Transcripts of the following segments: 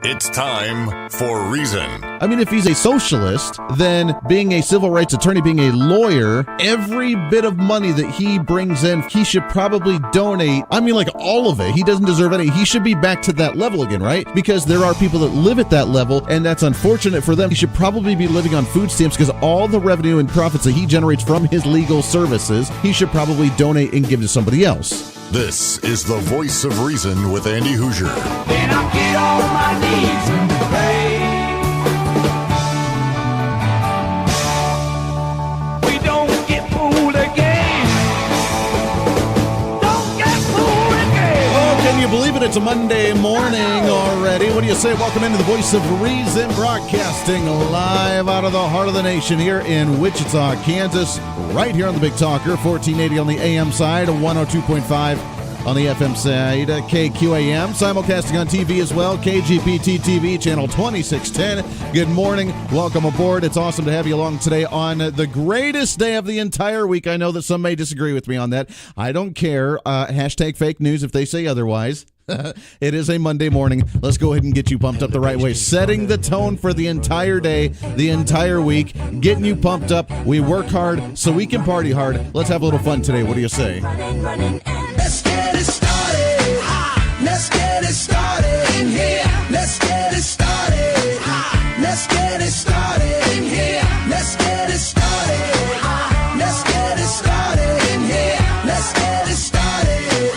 It's time for Reason. I mean, if he's a socialist, then being a civil rights attorney, being a lawyer, every bit of money that he brings in, he should probably donate. I mean, like all of it. He doesn't deserve any. He should be back to that level again, right? Because there are people that live at that level, and that's unfortunate for them. He should probably be living on food stamps because all the revenue and profits that he generates from his legal services, he should probably donate and give to somebody else. This is the Voice of Reason with Andy Hoosier. Then I get on my knees and pray. We don't get fooled again. Don't get fooled again. Oh, can you believe it? It's a Monday morning already. What do you say? Welcome into the Voice of Reason, broadcasting live out of the heart of the nation here in Wichita, Kansas, right here on the Big Talker, 1480 on the AM side, 102.5 on the FM side, KQAM, simulcasting on TV as well, KGPT TV, channel 2610. Good morning. Welcome aboard. It's awesome to have you along today on the greatest day of the entire week. I know that some may disagree with me on that. I don't care. Hashtag fake news if they say otherwise. It is a Monday morning. Let's go ahead and get you pumped up the right way. Setting the tone for the entire day, the entire week, getting you pumped up. We work hard so we can party hard. Let's have a little fun today. What do you say? Let's get it started. Let's get it started in here. Let's get it started. Let's get it started in here. Let's get it started. Let's get it started in here. Let's get it started.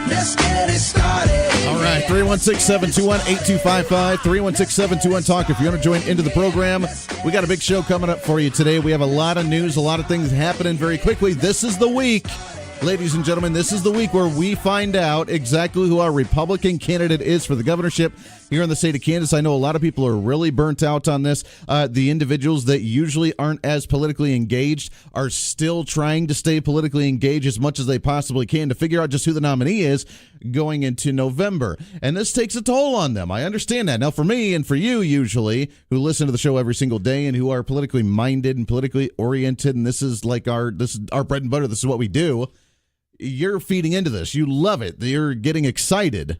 Let's get it started. All right, 316-721-8255, 316-721-TALK. If you want to join into the program, we got a big show coming up for you today. We have a lot of news, a lot of things happening very quickly. This is the week. Ladies and gentlemen, this is the week where we find out exactly who our Republican candidate is for the governorship here in the state of Kansas. I know a lot of people are really burnt out on this. The individuals that usually aren't as politically engaged are still trying to stay politically engaged as much as they possibly can to figure out just who the nominee is going into November. And this takes a toll on them. I understand that. Now, for me and for you, usually, who listen to the show every single day and who are politically minded and politically oriented, and this is our bread and butter, this is what we do. You're feeding into this. You love it. You're getting excited.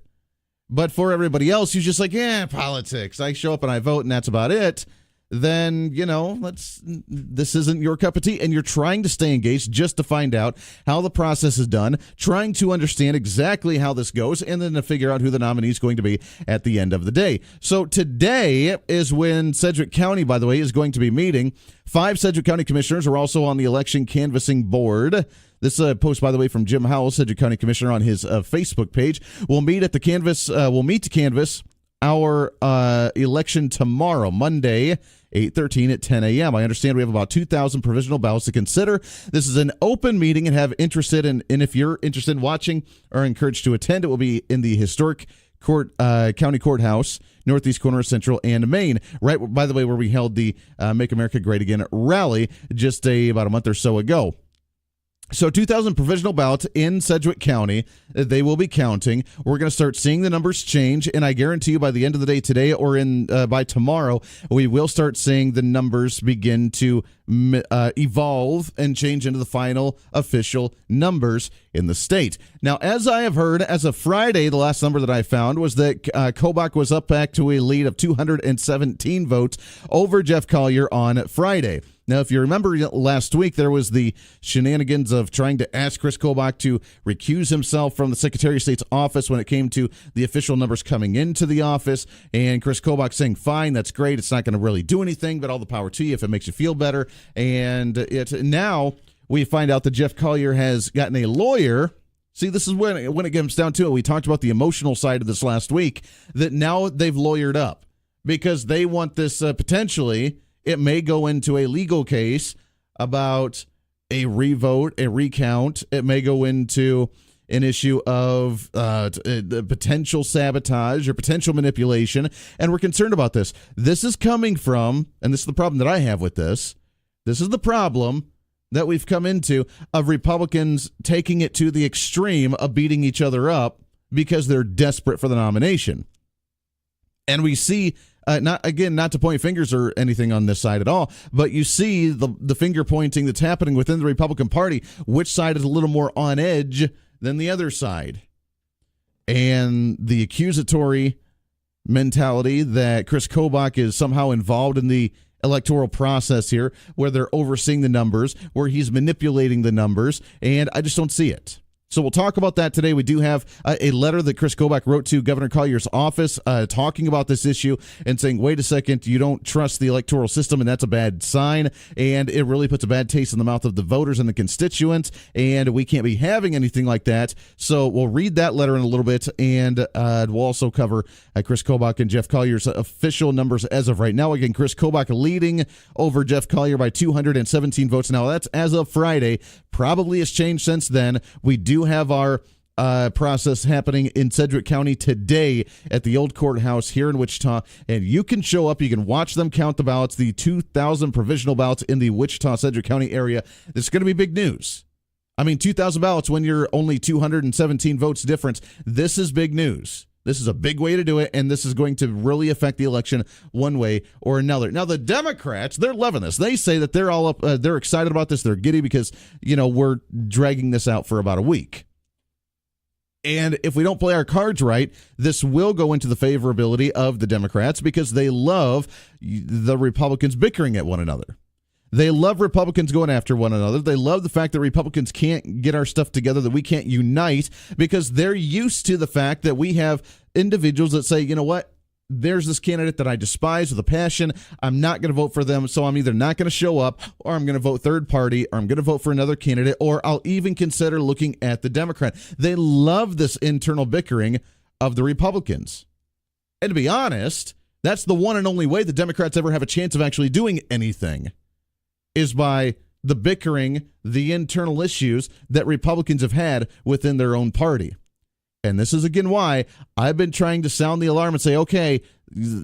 But for everybody else who's just like, yeah, politics, I show up and I vote and that's about it, then, this isn't your cup of tea. And you're trying to stay engaged just to find out how the process is done, trying to understand exactly how this goes, and then to figure out who the nominee is going to be at the end of the day. So today is when Sedgwick County, by the way, is going to be meeting. 5 Sedgwick County commissioners are also on the election canvassing board. This post, by the way, from Jim Howell, Sedgwick County Commissioner, on his Facebook page. We'll meet to canvass our election tomorrow, Monday, 8/13 at 10 a.m. I understand we have about 2,000 provisional ballots to consider. This is an open meeting, and if you're interested in watching or encouraged to attend, it will be in the historic county courthouse, northeast corner of Central and Main, right, by the way, where we held the Make America Great Again rally just about a month or so ago. So 2,000 provisional ballots in Sedgwick County. They will be counting. We're going to start seeing the numbers change, and I guarantee you by the end of the day today or by tomorrow, we will start seeing the numbers begin to evolve and change into the final official numbers in the state. Now, as I have heard, as of Friday, the last number that I found was that Kobach was up back to a lead of 217 votes over Jeff Collier on Friday. Now, if you remember last week, there was the shenanigans of trying to ask Chris Kobach to recuse himself from the Secretary of State's office when it came to the official numbers coming into the office, and Chris Kobach saying, fine, that's great, it's not going to really do anything, but all the power to you if it makes you feel better. And now we find out that Jeff Collier has gotten a lawyer. See, this is when it comes down to it. We talked about the emotional side of this last week, that now they've lawyered up because they want this potentially. It may go into a legal case about a revote, a recount. It may go into an issue of potential sabotage or potential manipulation, and we're concerned about this. This is coming from, and this is the problem that I have with this, this is the problem that we've come into of Republicans taking it to the extreme of beating each other up because they're desperate for the nomination. And we see not to point fingers or anything on this side at all, but you see the finger pointing that's happening within the Republican Party, which side is a little more on edge than the other side. And the accusatory mentality that Chris Kobach is somehow involved in the electoral process here, where they're overseeing the numbers, where he's manipulating the numbers, and I just don't see it. So we'll talk about that today. We do have a letter that Chris Kobach wrote to Governor Collier's office talking about this issue and saying, wait a second, you don't trust the electoral system, and that's a bad sign, and it really puts a bad taste in the mouth of the voters and the constituents, and we can't be having anything like that. So we'll read that letter in a little bit, and we'll also cover Chris Kobach and Jeff Collier's official numbers as of right now. Again, Chris Kobach leading over Jeff Collier by 217 votes. Now, that's as of Friday. Probably has changed since then. We do have our process happening in Sedgwick County today at the old courthouse here in Wichita, and you can show up. You can watch them count the ballots, the 2,000 provisional ballots in the Wichita-Sedgwick County area. This is going to be big news. I mean, 2,000 ballots when you're only 217 votes difference. This is big news. This is a big way to do it, and this is going to really affect the election one way or another. Now, the Democrats, they're loving this. They say that they're all up, they're excited about this. They're giddy because, we're dragging this out for about a week. And if we don't play our cards right, this will go into the favorability of the Democrats because they love the Republicans bickering at one another. They love Republicans going after one another. They love the fact that Republicans can't get our stuff together, that we can't unite, because they're used to the fact that we have individuals that say, you know what, there's this candidate that I despise with a passion. I'm not going to vote for them, so I'm either not going to show up, or I'm going to vote third party, or I'm going to vote for another candidate, or I'll even consider looking at the Democrat. They love this internal bickering of the Republicans. And to be honest, that's the one and only way the Democrats ever have a chance of actually doing anything, is by the bickering, the internal issues that Republicans have had within their own party. And this is, again, why I've been trying to sound the alarm and say, okay,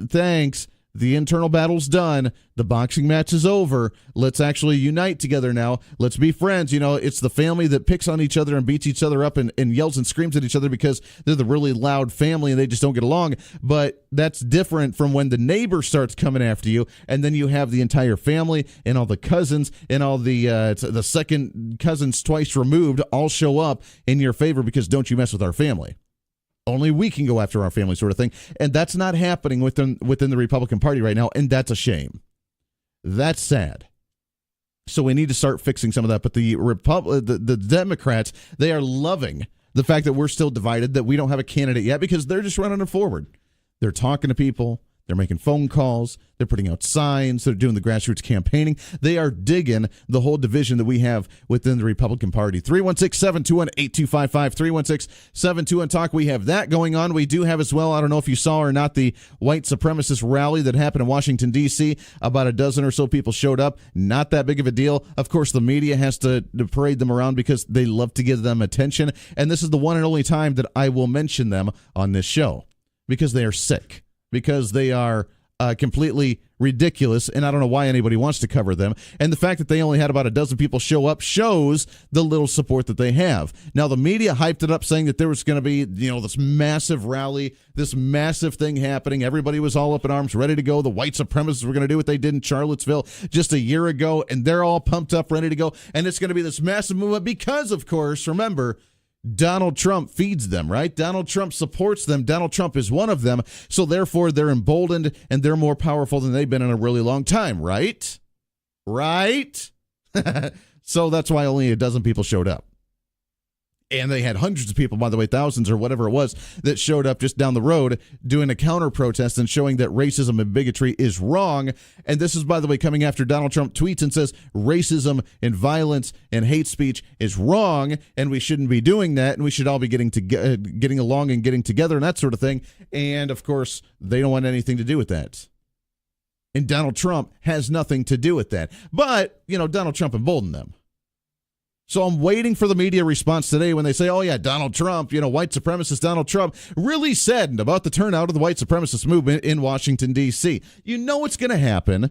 thanks. The internal battle's done. The boxing match is over. Let's actually unite together now. Let's be friends. It's the family that picks on each other and beats each other up and yells and screams at each other because they're the really loud family and they just don't get along. But that's different from when the neighbor starts coming after you, and then you have the entire family and all the cousins and all the second cousins twice removed all show up in your favor because don't you mess with our family. Only we can go after our family, sort of thing. And that's not happening within the Republican Party right now, and that's a shame. That's sad. So we need to start fixing some of that. But the Democrats, they are loving the fact that we're still divided, that we don't have a candidate yet, because they're just running it forward. They're talking to people. They're making phone calls. They're putting out signs. They're doing the grassroots campaigning. They are digging the whole division that we have within the Republican Party. 316-721-8255, 316-721-TALK. We have that going on. We do have as well, I don't know if you saw or not, the white supremacist rally that happened in Washington, D.C. About a dozen or so people showed up. Not that big of a deal. Of course, the media has to parade them around because they love to give them attention. And this is the one and only time that I will mention them on this show, because they are sick. Because they are completely ridiculous, and I don't know why anybody wants to cover them. And the fact that they only had about a dozen people show up shows the little support that they have. Now, the media hyped it up, saying that there was going to be, this massive rally, this massive thing happening. Everybody was all up in arms, ready to go. The white supremacists were going to do what they did in Charlottesville just a year ago, and they're all pumped up, ready to go. And it's going to be this massive movement because, of course, remember, Donald Trump feeds them, right? Donald Trump supports them. Donald Trump is one of them. So therefore, they're emboldened and they're more powerful than they've been in a really long time, right? Right? So that's why only a dozen people showed up. And they had hundreds of people, by the way, thousands or whatever it was, that showed up just down the road doing a counter protest and showing that racism and bigotry is wrong. And this is, by the way, coming after Donald Trump tweets and says racism and violence and hate speech is wrong, and we shouldn't be doing that, and we should all be getting along and getting together and that sort of thing. And, of course, they don't want anything to do with that. And Donald Trump has nothing to do with that. But, Donald Trump emboldened them. So I'm waiting for the media response today when they say, oh, yeah, Donald Trump, white supremacist Donald Trump, really saddened about the turnout of the white supremacist movement in Washington, D.C. You know what's going to happen.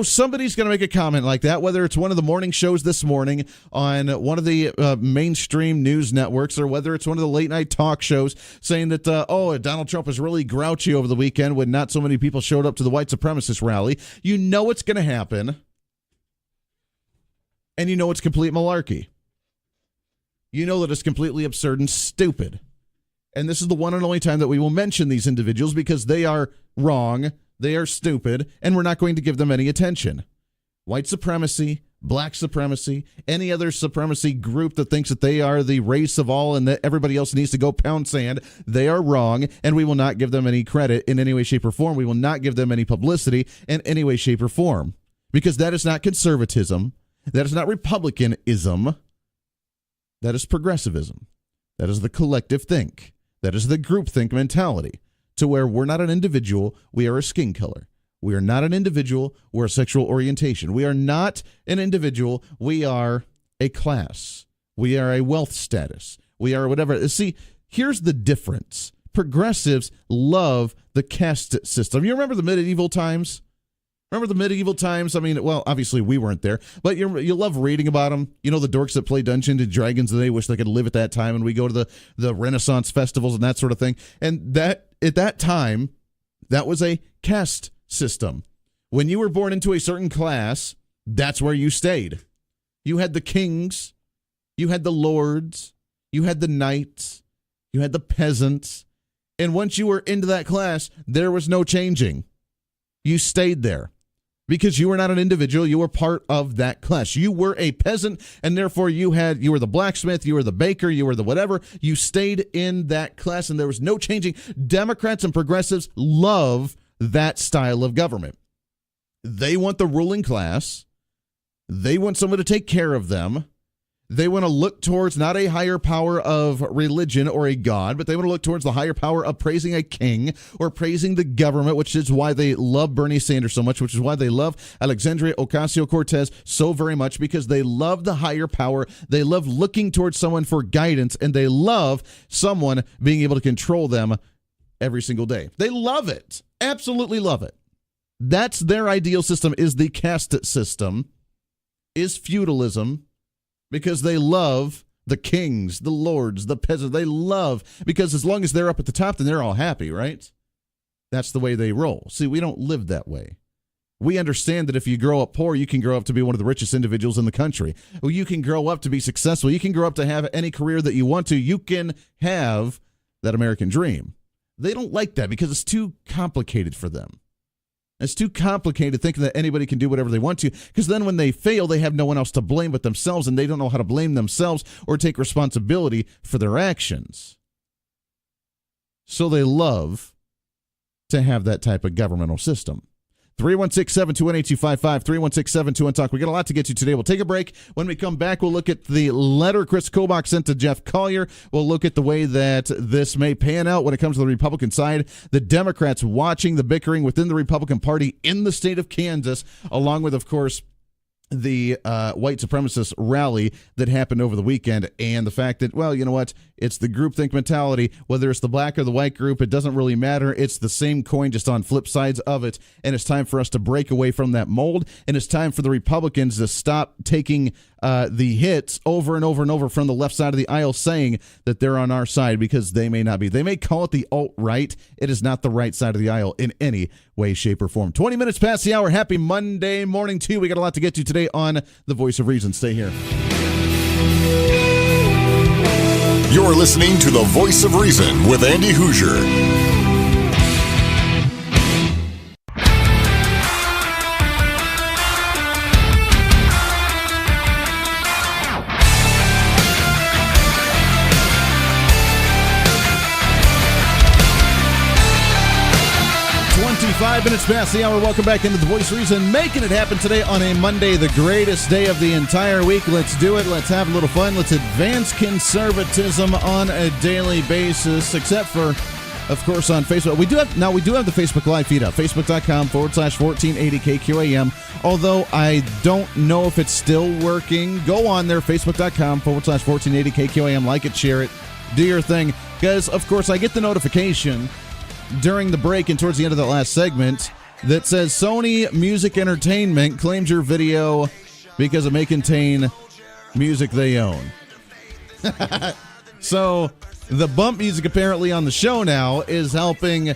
Somebody's going to make a comment like that, whether it's one of the morning shows this morning on one of the mainstream news networks, or whether it's one of the late night talk shows saying that, Donald Trump was really grouchy over the weekend when not so many people showed up to the white supremacist rally. You know what's going to happen. And you know it's complete malarkey. You know that it's completely absurd and stupid. And this is the one and only time that we will mention these individuals because they are wrong, they are stupid, and we're not going to give them any attention. White supremacy, black supremacy, any other supremacy group that thinks that they are the race of all and that everybody else needs to go pound sand, they are wrong, and we will not give them any credit in any way, shape, or form. We will not give them any publicity in any way, shape, or form, because that is not conservatism. That is not republicanism. That is progressivism. That is the collective think. That is the groupthink mentality, to where we're not an individual, we are a skin color. We are not an individual, we're a sexual orientation. We are not an individual, we are a class. We are a wealth status. We are whatever. See, here's the difference. Progressives love the caste system. You remember the medieval times? Remember the medieval times? I mean, well, obviously we weren't there, but you love reading about them. You know, the dorks that play Dungeons and Dragons, and they wish they could live at that time, and we go to the Renaissance festivals and that sort of thing. And that at that time, that was a caste system. When you were born into a certain class, that's where you stayed. You had the kings, you had the lords, you had the knights, you had the peasants, and once you were into that class, there was no changing. You stayed there because you were not an individual, you were part of that class. You were a peasant, and therefore you were the blacksmith, you were the baker, you were the whatever. You stayed in that class, and there was no changing. Democrats and progressives love that style of government. They want the ruling class. They want someone to take care of them. They want to look towards not a higher power of religion or a god, but they want to look towards the higher power of praising a king or praising the government, which is why they love Bernie Sanders so much, which is why they love Alexandria Ocasio-Cortez so very much, because they love the higher power. They love looking towards someone for guidance, and they love someone being able to control them every single day. They love it. Absolutely love it. That's their ideal system, is the caste system, is feudalism, because they love the kings, the lords, the peasants. They love, because as long as they're up at the top, then they're all happy, right? That's the way they roll. See, we don't live that way. We understand that if you grow up poor, you can grow up to be one of the richest individuals in the country. Well, you can grow up to be successful. You can grow up to have any career that you want to. You can have that American dream. They don't like that because it's too complicated for them. It's too complicated thinking that anybody can do whatever they want to, because then when they fail, they have no one else to blame but themselves, and they don't know how to blame themselves or take responsibility for their actions. So they love to have that type of governmental system. 316-721-8255, 316-721-TALK. We got a lot to get to today. We'll take a break. When we come back, we'll look at the letter Chris Kobach sent to Jeff Collier. We'll look at the way that this may pan out when it comes to the Republican side. The Democrats watching the bickering within the Republican Party in the state of Kansas, along with, of course, the white supremacist rally that happened over the weekend, and the fact that, well, you know what? It's the groupthink mentality. Whether it's the black or the white group, it doesn't really matter. It's the same coin, just on flip sides of it. And it's time for us to break away from that mold. And it's time for the Republicans to stop taking the hits over and over and over from the left side of the aisle, saying that they're on our side, because they may not be. They may call it the alt-right. It is not the right side of the aisle in any way, shape, or form. 20 minutes past the hour. Happy Monday morning to you. We got a lot to get to today on The Voice of Reason. Stay here. You're listening to The Voice of Reason with Andy Hoosier. 5 minutes past the hour. Welcome back into The Voice of Reason, making it happen today on a Monday, the greatest day of the entire week. Let's do it. Let's have a little fun. Let's advance conservatism on a daily basis, except for, of course, on Facebook. We do have the Facebook Live feed up, facebook.com/1480KQAM. Although I don't know if it's still working. Go on there, facebook.com/1480KQAM. Like it, share it, do your thing. Because, of course, I get the notification during the break and towards the end of that last segment that says Sony Music Entertainment claims your video because it may contain music they own. So the bump music apparently on the show now is helping.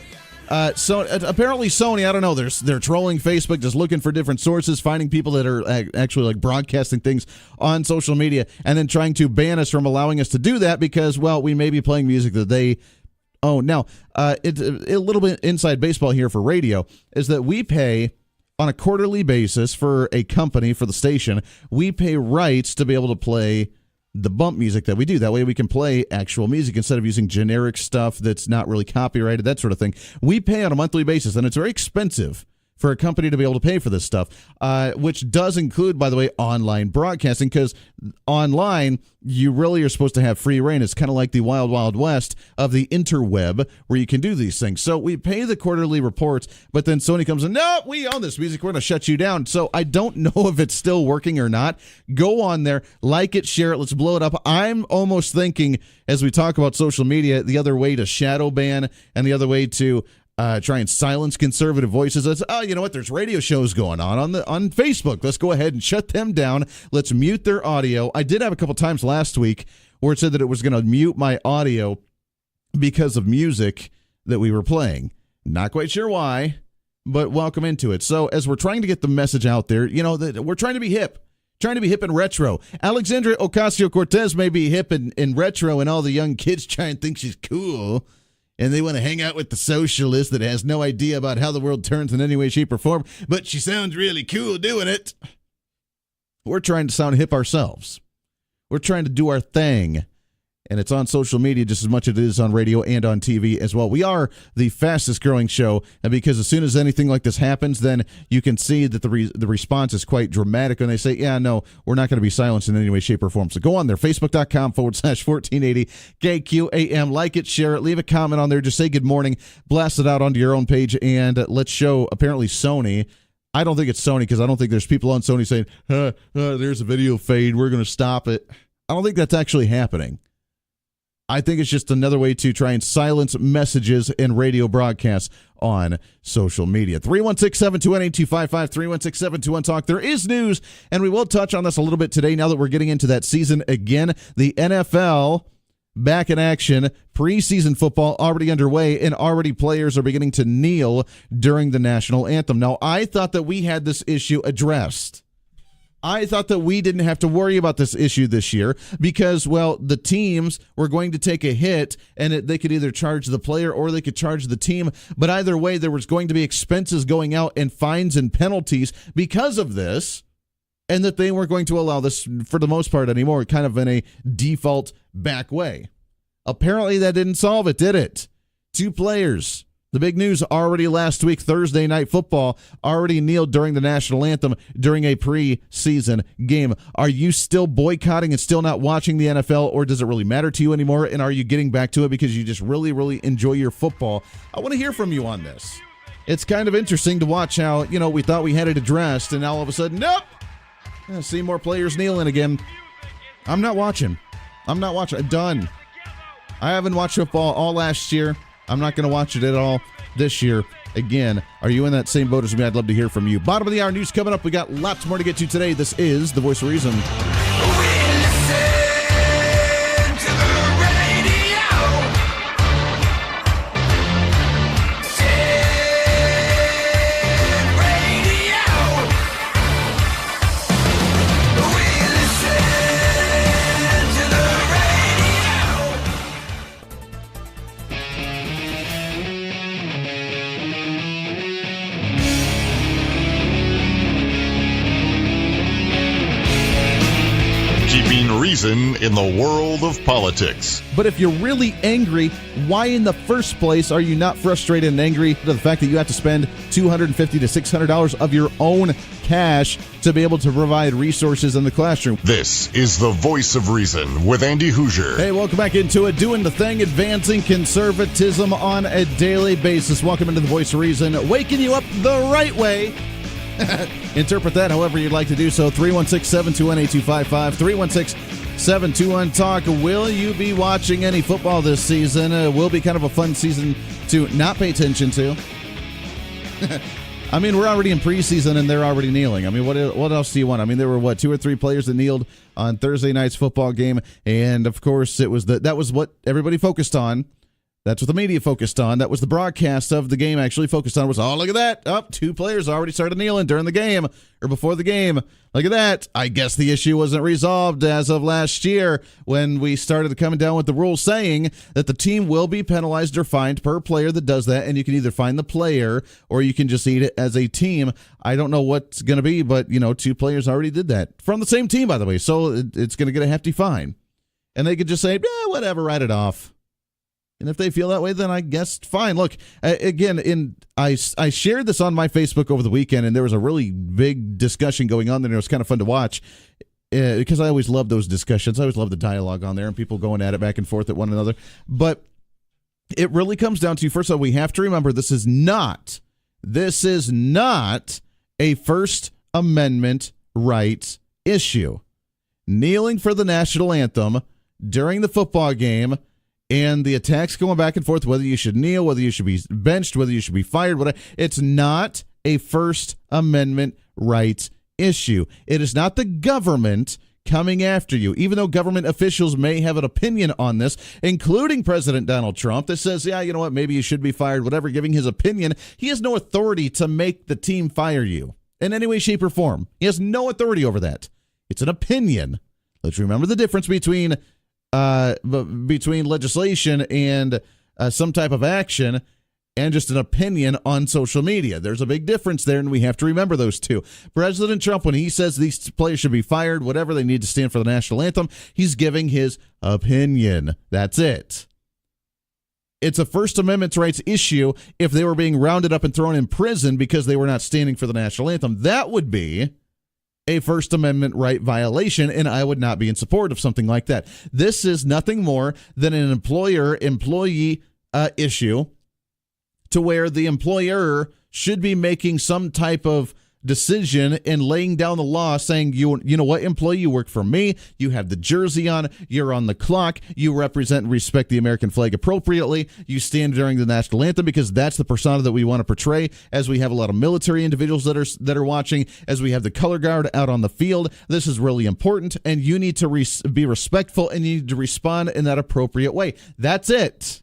So apparently Sony, I don't know, they're trolling Facebook, just looking for different sources, finding people that are actually like broadcasting things on social media, and then trying to ban us from allowing us to do that because, well, we may be playing music that they own. Now, it's a little bit inside baseball here for radio is that we pay on a quarterly basis for a company, for the station. We pay rights to be able to play the bump music that we do. That way we can play actual music instead of using generic stuff that's not really copyrighted, that sort of thing. We pay on a monthly basis, and it's very expensive for a company to be able to pay for this stuff, which does include, by the way, online broadcasting, because online, you really are supposed to have free reign. It's kind of like the wild, wild west of the interweb where you can do these things. So we pay the quarterly reports, but then Sony comes in, no, we own this music. We're going to shut you down. So I don't know if it's still working or not. Go on there, like it, share it. Let's blow it up. I'm almost thinking, as we talk about social media, the other way to shadow ban and the other way to try and silence conservative voices. It's, you know what? There's radio shows going on Facebook. Let's go ahead and shut them down. Let's mute their audio. I did have a couple times last week where it said that it was going to mute my audio because of music that we were playing. Not quite sure why, but welcome into it. So as we're trying to get the message out there, you know, that we're trying to be hip. Trying to be hip and retro. Alexandria Ocasio-Cortez may be hip and retro, and all the young kids try and think she's cool. And they want to hang out with the socialist that has no idea about how the world turns in any way, shape, or form, but she sounds really cool doing it. We're trying to sound hip ourselves. We're trying to do our thing. And it's on social media just as much as it is on radio and on TV as well. We are the fastest growing show, and because as soon as anything like this happens, then you can see that the response is quite dramatic, and they say, yeah, no, we're not going to be silenced in any way, shape, or form. So go on there, facebook.com/1480 KQAM. Like it, share it, leave a comment on there. Just say good morning, blast it out onto your own page, and let's show apparently Sony. I don't think it's Sony because I don't think there's people on Sony saying, there's a video fade, we're going to stop it. I don't think that's actually happening. I think it's just another way to try and silence messages and radio broadcasts on social media. 316-721-8255, 316-721-TALK. There is news, and we will touch on this a little bit today now that we're getting into that season again. The NFL back in action, preseason football already underway, and already players are beginning to kneel during the national anthem. Now, I thought that we had this issue addressed. I thought that we didn't have to worry about this issue this year because, well, the teams were going to take a hit and they could either charge the player or they could charge the team. But either way, there was going to be expenses going out and fines and penalties because of this, and that they weren't going to allow this for the most part anymore, kind of in a default back way. Apparently that didn't solve it, did it? Two players. The big news already last week, Thursday Night Football, already kneeled during the national anthem during a preseason game. Are you still boycotting and still not watching the NFL, or does it really matter to you anymore? And are you getting back to it because you just really, really enjoy your football? I want to hear from you on this. It's kind of interesting to watch how, you know, we thought we had it addressed, and now all of a sudden, nope. I see more players kneeling again. I'm not watching. I'm done. I haven't watched football all last year. I'm not going to watch it at all this year. Again, are you in that same boat as me? I'd love to hear from you. Bottom of the hour news coming up. We got lots more to get to today. This is The Voice of Reason. Reason in the world of politics. But if you're really angry, why in the first place are you not frustrated and angry to the fact that you have to spend $250 to $600 of your own cash to be able to provide resources in the classroom? This is The Voice of Reason with Andy Hoosier. Hey, welcome back into it. Doing the thing, advancing conservatism on a daily basis. Welcome into The Voice of Reason, waking you up the right way. Interpret that however you'd like to do so. 316-721-8255, 316-721-TALK. Will you be watching any football this season? Will be kind of a fun season to not pay attention to. I mean, we're already in preseason and they're already kneeling. I mean, what else do you want? I mean, there were, 2 or 3 players that kneeled on Thursday night's football game, and of course, that was what everybody focused on. That's what the media focused on. That was the broadcast of the game actually focused on. Was, oh, look at that. Oh, 2 players already started kneeling during the game or before the game. Look at that. I guess the issue wasn't resolved as of last year when we started coming down with the rules saying that the team will be penalized or fined per player that does that, and you can either fine the player or you can just eat it as a team. I don't know what's going to be, but, 2 players already did that. From the same team, by the way, so it's going to get a hefty fine. And they could just say, whatever, write it off. And if they feel that way, then I guess fine. Look, again, I shared this on my Facebook over the weekend, and there was a really big discussion going on there, and it was kind of fun to watch because I always love those discussions. I always love the dialogue on there and people going at it back and forth at one another. But it really comes down to, first of all, we have to remember this is not a First Amendment right issue. Kneeling for the national anthem during the football game and the attacks going back and forth, whether you should kneel, whether you should be benched, whether you should be fired, whatever, it's not a First Amendment right issue. It is not the government coming after you, even though government officials may have an opinion on this, including President Donald Trump, that says, yeah, you know what, maybe you should be fired, whatever, giving his opinion. He has no authority to make the team fire you in any way, shape, or form. He has no authority over that. It's an opinion. Let's remember the difference between legislation and some type of action and just an opinion on social media. There's a big difference there, and we have to remember those two. President Trump, when he says these players should be fired, whatever, they need to stand for the national anthem, he's giving his opinion. That's it. It's a First Amendment rights issue if they were being rounded up and thrown in prison because they were not standing for the national anthem. That would be a First Amendment right violation, and I would not be in support of something like that. This is nothing more than an employer-employee issue to where the employer should be making some type of decision and laying down the law saying, you know what, employee, you work for me, you have the jersey on, you're on the clock, you represent and respect the American flag appropriately, you stand during the national anthem because that's the persona that we want to portray, as we have a lot of military individuals that are watching, as we have the color guard out on the field. This is really important, and you need to be respectful, and you need to respond in that appropriate way. That's it.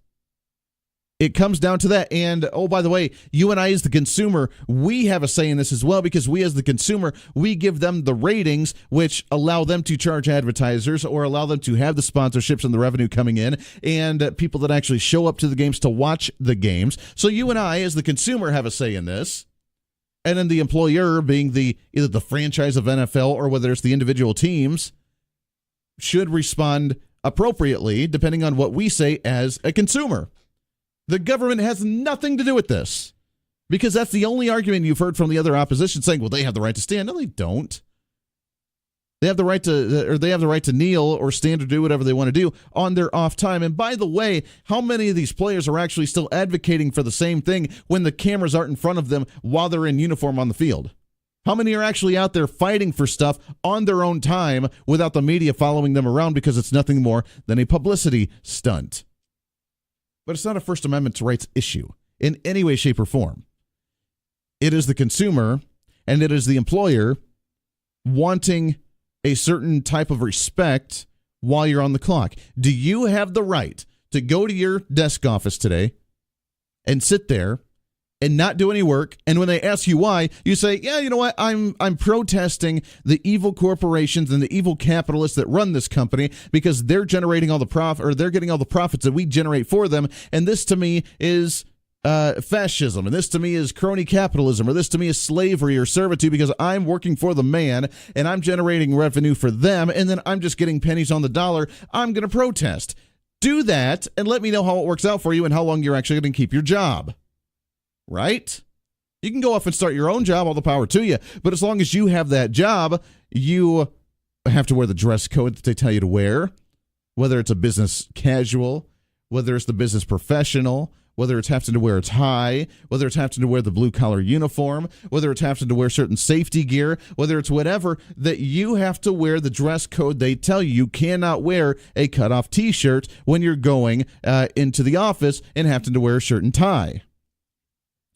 It comes down to that. And, oh, by the way, you and I as the consumer, we have a say in this as well, because we as the consumer, we give them the ratings, which allow them to charge advertisers or allow them to have the sponsorships and the revenue coming in, and people that actually show up to the games to watch the games. So you and I as the consumer have a say in this. And then the employer, being either the franchise of NFL or whether it's the individual teams, should respond appropriately depending on what we say as a consumer. The government has nothing to do with this, because that's the only argument you've heard from the other opposition, saying, well, they have the right to stand. No, they don't. They have the right to kneel or stand or do whatever they want to do on their off time. And by the way, how many of these players are actually still advocating for the same thing when the cameras aren't in front of them while they're in uniform on the field? How many are actually out there fighting for stuff on their own time without the media following them around, because it's nothing more than a publicity stunt? But it's not a First Amendment rights issue in any way, shape, or form. It is the consumer and it is the employer wanting a certain type of respect while you're on the clock. Do you have the right to go to your desk office today and sit there and not do any work, and when they ask you why, you say, yeah, you know what, I'm protesting the evil corporations and the evil capitalists that run this company, because they're generating all the profit, or they're getting all the profits that we generate for them, and this to me is fascism, and this to me is crony capitalism, or this to me is slavery or servitude, because I'm working for the man and I'm generating revenue for them, and then I'm just getting pennies on the dollar. I'm going to protest. Do that and let me know how it works out for you and how long you're actually going to keep your job. Right? You can go off and start your own job, all the power to you. But as long as you have that job, you have to wear the dress code that they tell you to wear, whether it's a business casual, whether it's the business professional, whether it's having to wear a tie, whether it's having to wear the blue-collar uniform, whether it's having to wear certain safety gear, whether it's whatever, that you have to wear the dress code they tell you. You cannot wear a cut-off T-shirt when you're going into the office and having to wear a shirt and tie.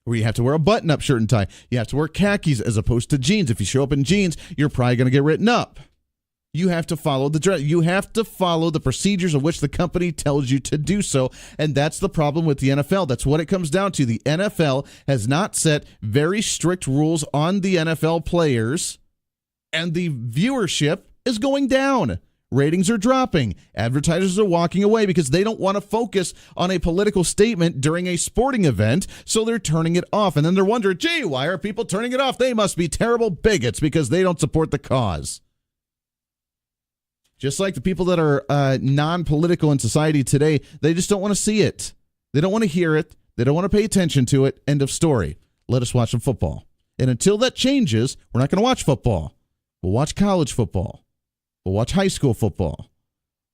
Or you have to wear a button-up shirt and tie. You have to wear khakis as opposed to jeans. If you show up in jeans, you're probably going to get written up. You have to follow the dress. You have to follow the procedures of which the company tells you to do so. And that's the problem with the NFL. That's what it comes down to. The NFL has not set very strict rules on the NFL players, and the viewership is going down. Ratings are dropping. Advertisers are walking away because they don't want to focus on a political statement during a sporting event, so they're turning it off. And then they're wondering, gee, why are people turning it off? They must be terrible bigots because they don't support the cause. Just like the people that are non-political in society today, they just don't want to see it. They don't want to hear it. They don't want to pay attention to it. End of story. Let us watch some football. And until that changes, we're not going to watch football. We'll watch college football. We'll watch high school football.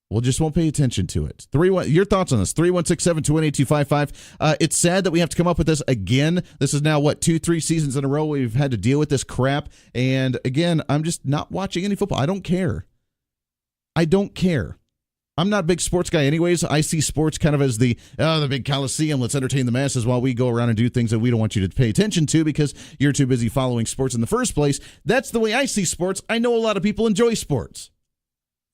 We'll just won't pay attention to it. Your thoughts on this? 316-721-8255. It's sad that we have to come up with this again. This is now, 2-3 seasons in a row we've had to deal with this crap. And again, I'm just not watching any football. I don't care. I'm not a big sports guy anyways. I see sports kind of as the big coliseum. Let's entertain the masses while we go around and do things that we don't want you to pay attention to because you're too busy following sports in the first place. That's the way I see sports. I know a lot of people enjoy sports.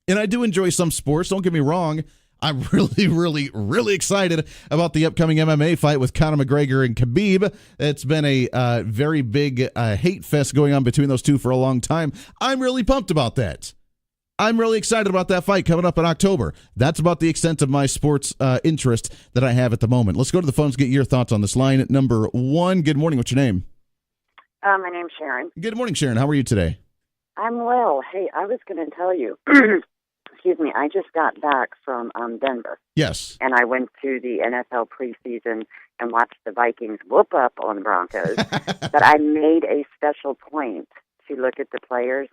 And I do enjoy some sports. Don't get me wrong. I'm really, really, really excited about the upcoming MMA fight with Conor McGregor and Khabib. It's been a very big hate fest going on between those two for a long time. I'm really pumped about that. I'm really excited about that fight coming up in October. That's about the extent of my sports interest that I have at the moment. Let's go to the phones, get your thoughts on this line at number 1. Good morning. What's your name? My name's Sharon. Good morning, Sharon. How are you today? I'm well. Hey, I was going to tell you, excuse me, I just got back from Denver. Yes. And I went to the NFL preseason and watched the Vikings whoop up on the Broncos. But I made a special point to look at the players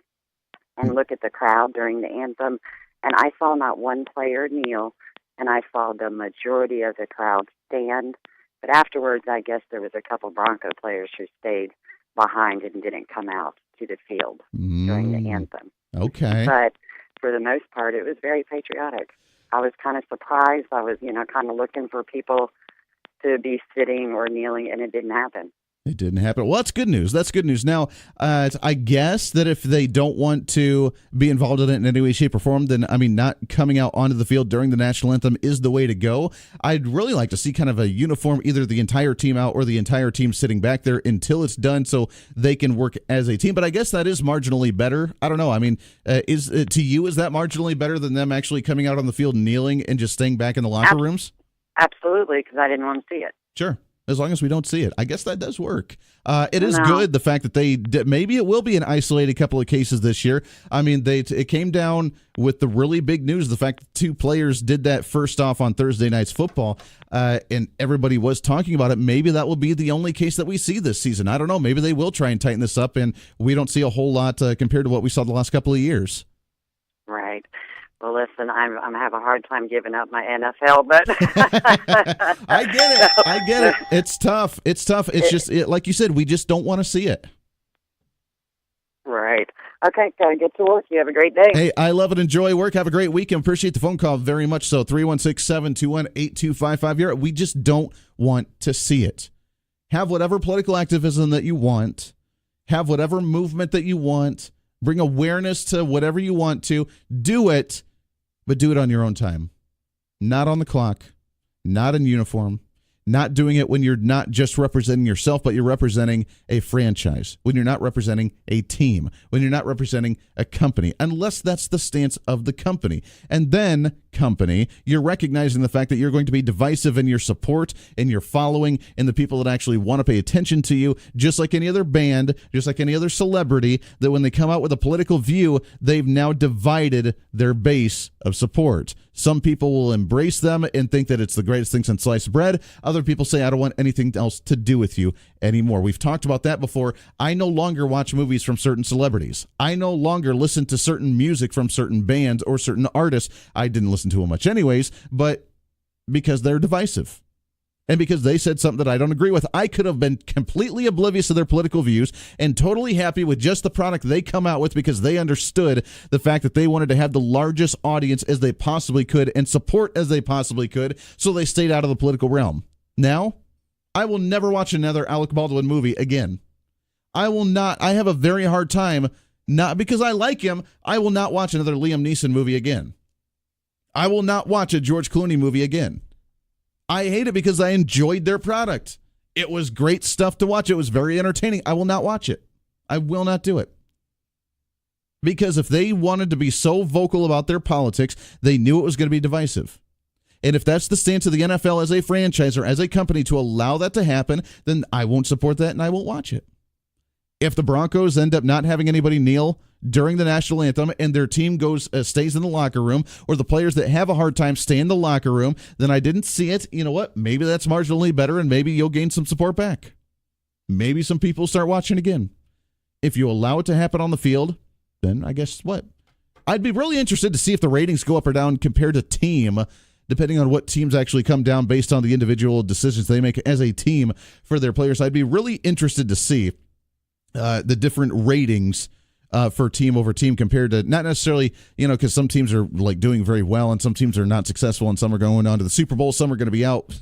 and look at the crowd during the anthem, and I saw not one player kneel, and I saw the majority of the crowd stand. But afterwards, I guess there was a couple Bronco players who stayed behind and didn't come out to the field during the anthem. Okay. But for the most part, it was very patriotic. I was kind of surprised. I was, kind of looking for people to be sitting or kneeling, and it didn't happen. It didn't happen. Well, that's good news. That's good news. Now, I guess that if they don't want to be involved in it in any way, shape, or form, then, not coming out onto the field during the national anthem is the way to go. I'd really like to see kind of a uniform, either the entire team out or the entire team sitting back there until it's done so they can work as a team. But I guess that is marginally better. I don't know. To you, is that marginally better than them actually coming out on the field, kneeling, and just staying back in the locker rooms? Absolutely, because I didn't want to see it. Sure. As long as we don't see it. I guess that does work. It is good, the fact that they maybe it will be an isolated couple of cases this year. It came down with the really big news, the fact that 2 players did that first off on Thursday night's football, and everybody was talking about it. Maybe that will be the only case that we see this season. I don't know. Maybe they will try and tighten this up, and we don't see a whole lot compared to what we saw the last couple of years. Right. Well, listen, I'm having a hard time giving up my NFL, but I get it. It's tough. It's just like you said, we just don't want to see it. Right. Okay, gotta get to work. You have a great day. Hey, I love it. Enjoy work. Have a great weekend. Appreciate the phone call very much so. 316-721-8255. We just don't want to see it. Have whatever political activism that you want. Have whatever movement that you want. Bring awareness to whatever you want to. Do it. But do it on your own time, not on the clock, not in uniform, not doing it when you're not just representing yourself, but you're representing a franchise, when you're not representing a team, when you're not representing a company, unless that's the stance of the company. And then, company, you're recognizing the fact that you're going to be divisive in your support and your following and the people that actually want to pay attention to you, just like any other band, just like any other celebrity, that when they come out with a political view, they've now divided their base of support. Some people will embrace them and think that it's the greatest thing since sliced bread. Other people say, I don't want anything else to do with you anymore. We've talked about that before. I no longer watch movies from certain celebrities. I no longer listen to certain music from certain bands or certain artists. I didn't listen to them much anyways, but because they're divisive. And because they said something that I don't agree with, I could have been completely oblivious to their political views and totally happy with just the product they come out with because they understood the fact that they wanted to have the largest audience as they possibly could and support as they possibly could, so they stayed out of the political realm. Now, I will never watch another Alec Baldwin movie again. I will not. I have a very hard time Not because I like him. I will not watch another Liam Neeson movie again. I will not watch a George Clooney movie again. I hate it because I enjoyed their product. It was great stuff to watch. It was very entertaining. I will not watch it. I will not do it. Because if they wanted to be so vocal about their politics, they knew it was going to be divisive. And if that's the stance of the NFL as a franchise or as a company to allow that to happen, then I won't support that and I won't watch it. If the Broncos end up not having anybody kneel during the national anthem and their team stays in the locker room, or the players that have a hard time stay in the locker room, then I didn't see it. You know what? Maybe that's marginally better and maybe you'll gain some support back. Maybe some people start watching again. If you allow it to happen on the field, then I guess what? I'd be really interested to see if the ratings go up or down compared to team, depending on what teams actually come down based on the individual decisions they make as a team for their players. I'd be really interested to see the different ratings for team over team compared to not necessarily, because some teams are like doing very well and some teams are not successful and some are going on to the Super Bowl. Some are going to be out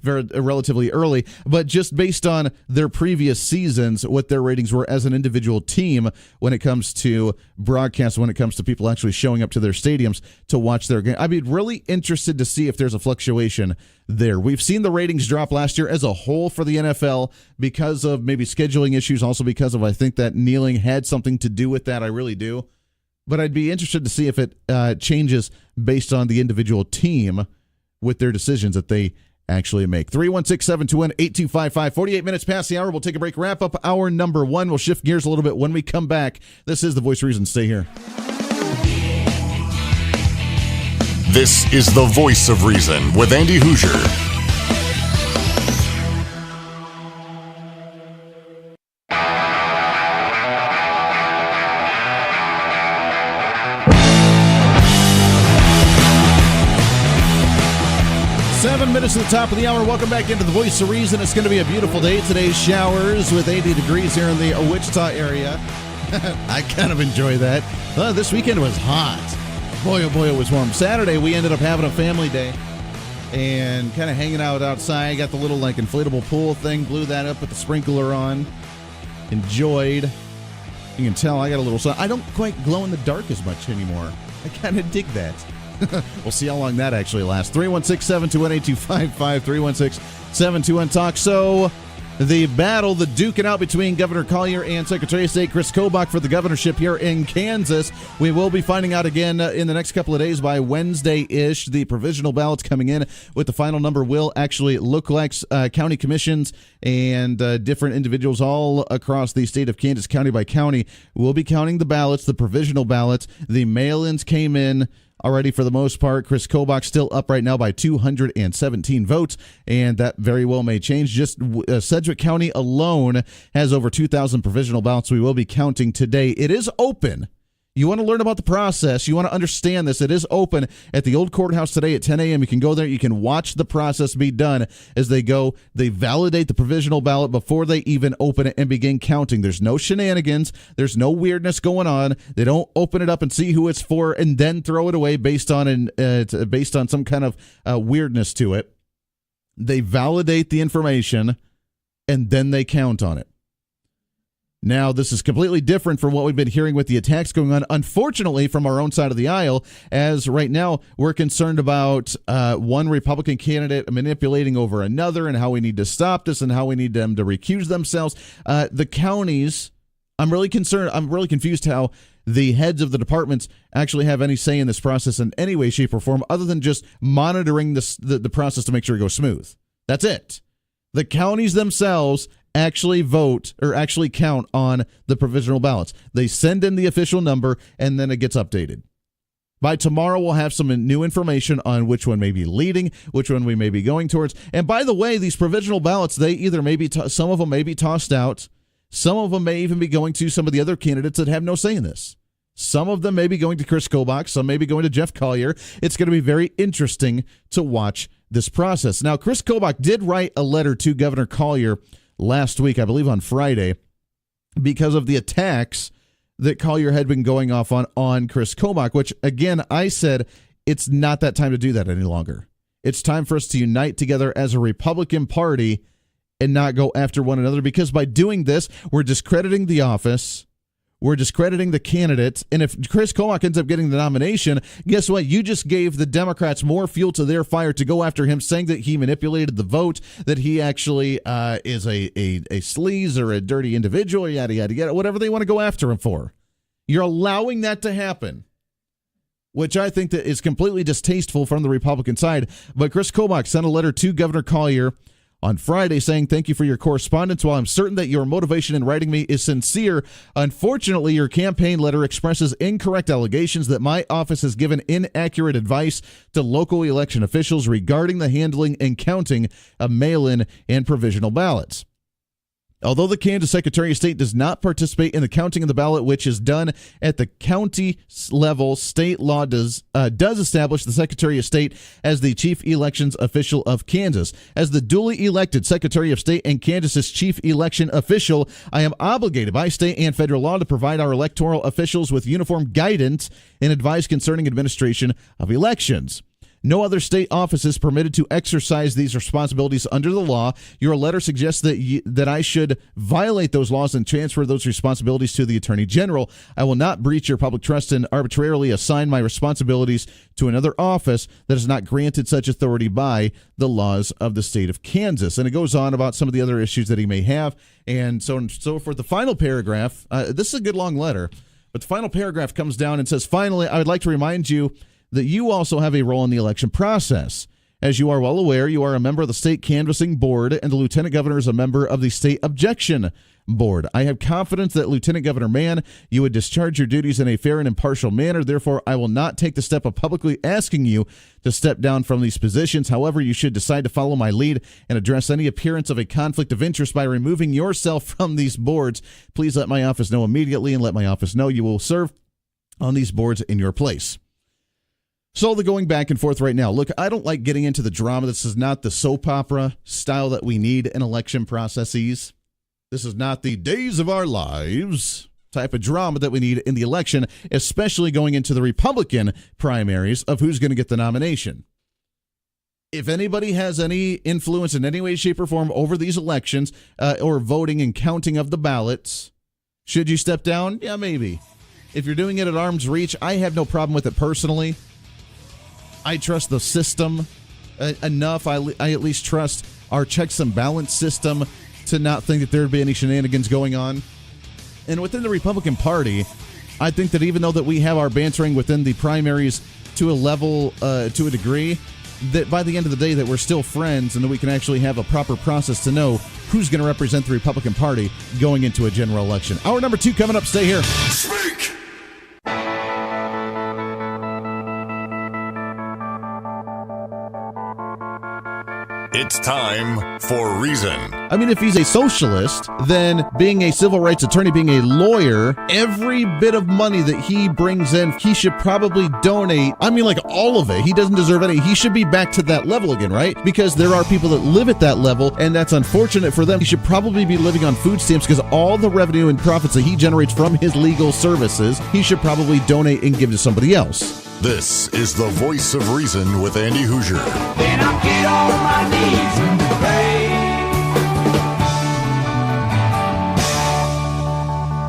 relatively early, but just based on their previous seasons, what their ratings were as an individual team when it comes to broadcast, when it comes to people actually showing up to their stadiums to watch their game. I'd be really interested to see if there's a fluctuation there. We've seen the ratings drop last year as a whole for the NFL because of maybe scheduling issues, also because of, I think that kneeling had something to do with that. I really do. But I'd be interested to see if it changes based on the individual team with their decisions that they actually make. 316-721-8255. 48 minutes past the hour. We'll take a break, wrap up hour number one. We'll shift gears a little bit when we come back. This is The Voice of Reason. Stay here. This is The Voice of Reason with Andy Hoosier. Minutes to the top of the hour. Welcome back into The Voice of Reason. It's going to be a beautiful day. Today's showers with 80 degrees here in the Wichita area. I kind of enjoy that. This weekend was hot. Boy, oh boy, it was warm. Saturday, we ended up having a family day and kind of hanging out outside. Got the little inflatable pool thing, blew that up with the sprinkler on. Enjoyed. You can tell I got a little sun. I don't quite glow in the dark as much anymore. I kind of dig that. We'll see how long that actually lasts. 316-721-8255, 316-721-TALK. So the battle, the duking out between Governor Collier and Secretary of State Chris Kobach for the governorship here in Kansas. We will be finding out again in the next couple of days by Wednesday-ish. The provisional ballots coming in with the final number will actually look like county commissions and different individuals all across the state of Kansas, county by county, will be counting the ballots, the provisional ballots. The mail-ins came in already for the most part. Chris Kobach still up right now by 217 votes, and that very well may change. Just Sedgwick County alone has over 2,000 provisional ballots we will be counting today. It is open. You want to learn about the process. You want to understand this. It is open at the old courthouse today at 10 a.m. You can go there. You can watch the process be done as they go. They validate the provisional ballot before they even open it and begin counting. There's no shenanigans. There's no weirdness going on. They don't open it up and see who it's for and then throw it away based on some kind of weirdness to it. They validate the information and then they count on it. Now, this is completely different from what we've been hearing with the attacks going on, unfortunately, from our own side of the aisle, as right now we're concerned about one Republican candidate manipulating over another and how we need to stop this and how we need them to recuse themselves. The counties, I'm really concerned. I'm really confused how the heads of the departments actually have any say in this process in any way, shape, or form other than just monitoring the process to make sure it goes smooth. That's it. The counties themselves actually vote or actually count on the provisional ballots. They send in the official number and then it gets updated. By tomorrow, we'll have some new information on which one may be leading, which one we may be going towards. And by the way, these provisional ballots, they either may be some of them may be tossed out. Some of them may even be going to some of the other candidates that have no say in this. Some of them may be going to Chris Kobach. Some may be going to Jeff Collier. It's going to be very interesting to watch this process. Now, Chris Kobach did write a letter to Governor Collier last week, I believe on Friday, because of the attacks that Collier had been going off on Chris Kobach, which, again, I said it's not that time to do that any longer. It's time for us to unite together as a Republican Party and not go after one another, because by doing this, we're discrediting the office. We're discrediting the candidate. And if Chris Kobach ends up getting the nomination, guess what? You just gave the Democrats more fuel to their fire to go after him, saying that he manipulated the vote, that he actually is a sleaze or a dirty individual, yada, yada, yada, whatever they want to go after him for. You're allowing that to happen, which I think that is completely distasteful from the Republican side. But Chris Kobach sent a letter to Governor Collier on Friday saying, "Thank you for your correspondence. While I'm certain that your motivation in writing me is sincere, unfortunately, your campaign letter expresses incorrect allegations that my office has given inaccurate advice to local election officials regarding the handling and counting of mail-in and provisional ballots. Although the Kansas Secretary of State does not participate in the counting of the ballot, which is done at the county level, state law does establish the Secretary of State as the chief elections official of Kansas. As the duly elected Secretary of State and Kansas's chief election official, I am obligated by state and federal law to provide our electoral officials with uniform guidance and advice concerning administration of elections. No other state office is permitted to exercise these responsibilities under the law. Your letter suggests that I should violate those laws and transfer those responsibilities to the Attorney General. I will not breach your public trust and arbitrarily assign my responsibilities to another office that is not granted such authority by the laws of the state of Kansas." And it goes on about some of the other issues that he may have, and so on and so forth. The final paragraph, this is a good long letter, but the final paragraph comes down and says, "Finally, I would like to remind you that you also have a role in the election process. As you are well aware, you are a member of the state canvassing board, and the lieutenant governor is a member of the state objection board. I have confidence that Lieutenant Governor Mann, you would discharge your duties in a fair and impartial manner. Therefore, I will not take the step of publicly asking you to step down from these positions. However, you should decide to follow my lead and address any appearance of a conflict of interest by removing yourself from these boards. Please let my office know immediately, and let my office know you will serve on these boards in your place." So they're going back and forth right now. Look, I don't like getting into the drama. This is not the soap opera style that we need in election processes. This is not the days of our lives type of drama that we need in the election, especially going into the Republican primaries of who's going to get the nomination. If anybody has any influence in any way, shape, or form over these elections or voting and counting of the ballots, should you step down? Yeah, maybe. If you're doing it at arm's reach, I have no problem with it personally. I trust the system enough. I at least trust our checks and balance system to not think that there would be any shenanigans going on. And within the Republican Party, I think that even though that we have our bantering within the primaries to a level, to a degree, that by the end of the day that we're still friends and that we can actually have a proper process to know who's going to represent the Republican Party going into a general election. Hour number 2 coming up. Stay here. Speak. It's time for Reason. I mean, if he's a socialist, then being a civil rights attorney, being a lawyer, every bit of money that he brings in, he should probably donate. I mean, like all of it. He doesn't deserve any. He should be back to that level again, right? Because there are people that live at that level, and that's unfortunate for them. He should probably be living on food stamps because all the revenue and profits that he generates from his legal services, he should probably donate and give to somebody else. This is the Voice of Reason with Andy Hoosier. Then I get on my knees and pray.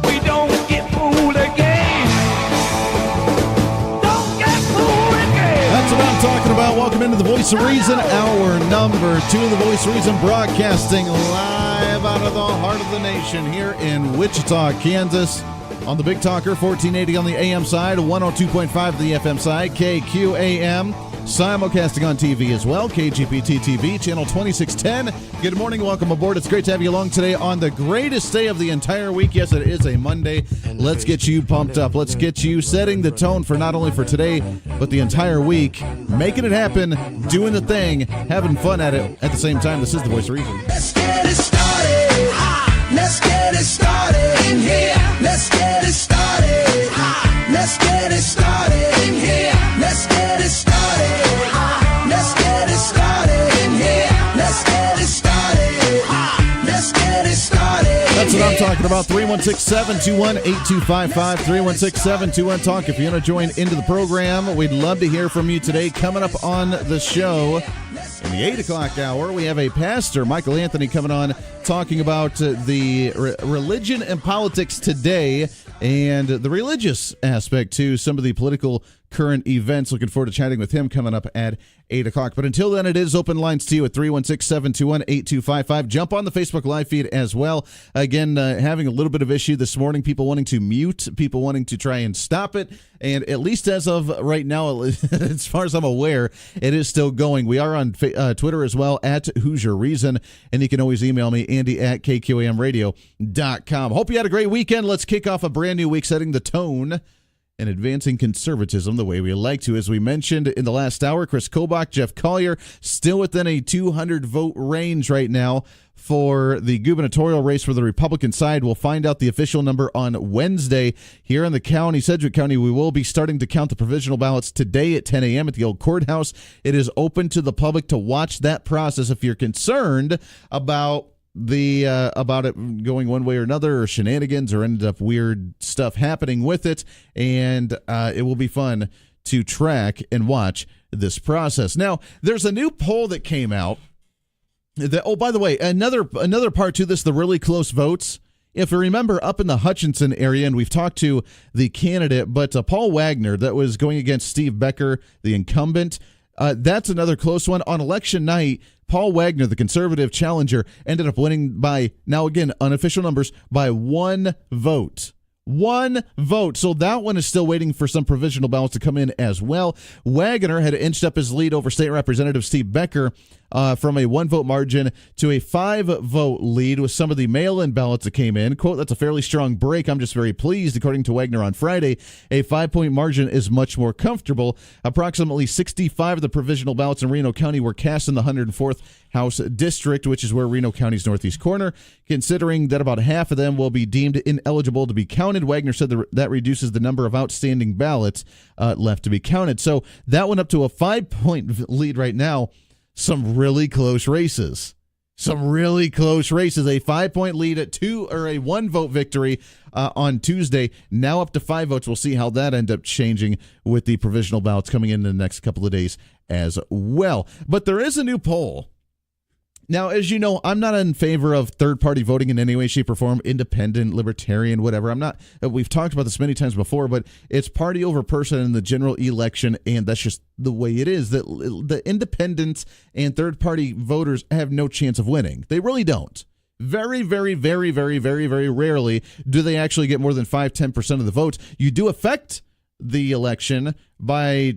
We don't get fooled again. Don't get fooled again. That's what I'm talking about. Welcome into the Voice of Reason, hour number 2 of the Voice of Reason, broadcasting live out of the heart of the nation here in Wichita, Kansas. On the Big Talker, 1480 on the AM side, 102.5 the FM side, KQAM, simulcasting on TV as well, KGPT TV, channel 2610. Good morning, welcome aboard. It's great to have you along today on the greatest day of the entire week. Yes, it is a Monday. Let's get you pumped up. Let's get you setting the tone for not only for today, but the entire week. Making it happen, doing the thing, having fun at it at the same time. This is the Voice of Reason. Let's get it started. Let's get it started in here. Let's get it started. Let's get it started in here. Let's get it started. Let's get it started in here. Let's get it started. Let's get it started. That's what I'm talking talking about. 316-721-8255, 316-721-TALK. If you want to join into the program, we'd love to hear from you today. Coming up on the show in the 8 o'clock hour, we have a pastor, Michael Anthony, coming on talking about the religion and politics today and the religious aspect to some of the political current events. Looking forward to chatting with him coming up at 8 o'clock. But until then, it is open lines to you at 316-721-8255. Jump on the Facebook Live feed as well. Again, having a little bit of issue this morning, people wanting to mute, people wanting to try and stop it. And at least as of right now, as far as I'm aware, it is still going. We are on Twitter as well, at Hoosier Reason. And you can always email me, Andy at KQAMradio.com. Hope you had a great weekend. Let's kick off a brand new week, setting the tone and advancing conservatism the way we like to. As we mentioned in the last hour, Chris Kobach, Jeff Collier, still within a 200-vote range right now for the gubernatorial race for the Republican side. We'll find out the official number on Wednesday. Here in the county, Sedgwick County, we will be starting to count the provisional ballots today at 10 a.m. at the old courthouse. It is open to the public to watch that process. If you're concerned about it going one way or another, or shenanigans, or ended up weird stuff happening with it, and it will be fun to track and watch this process. Now, there's a new poll that came out that, oh, by the way, another part to this, the really close votes. If you remember, up in the Hutchinson area, and we've talked to the candidate, but Paul Wagner, that was going against Steve Becker, the incumbent, that's another close one. On election night, Paul Wagner, the conservative challenger, ended up winning by, now again, unofficial numbers, by 1 vote. 1 vote. So that one is still waiting for some provisional ballots to come in as well. Wagner had inched up his lead over State Representative Steve Becker from a 1-vote margin to a 5-vote lead with some of the mail-in ballots that came in. Quote, that's a fairly strong break. I'm just very pleased. According to Wagner on Friday, a 5-point margin is much more comfortable. Approximately 65 of the provisional ballots in Reno County were cast in the 104th House District, which is where Reno County's northeast corner. Considering that about half of them will be deemed ineligible to be counted, Wagner said that reduces the number of outstanding ballots left to be counted. So that went up to a 5-point lead right now. Some really close races. A 5-point lead at a 1-vote victory on Tuesday. Now up to 5 votes. We'll see how that ends up changing with the provisional ballots coming in the next couple of days as well. But there is a new poll. Now, as you know, I'm not in favor of third-party voting in any way, shape, or form, independent, libertarian, whatever. I'm not. We've talked about this many times before, but it's party over person in the general election, and that's just the way it is. The independents and third-party voters have no chance of winning. They really don't. Very, very, very, very, very, very rarely do they actually get more than 5-10% of the votes. You do affect the election by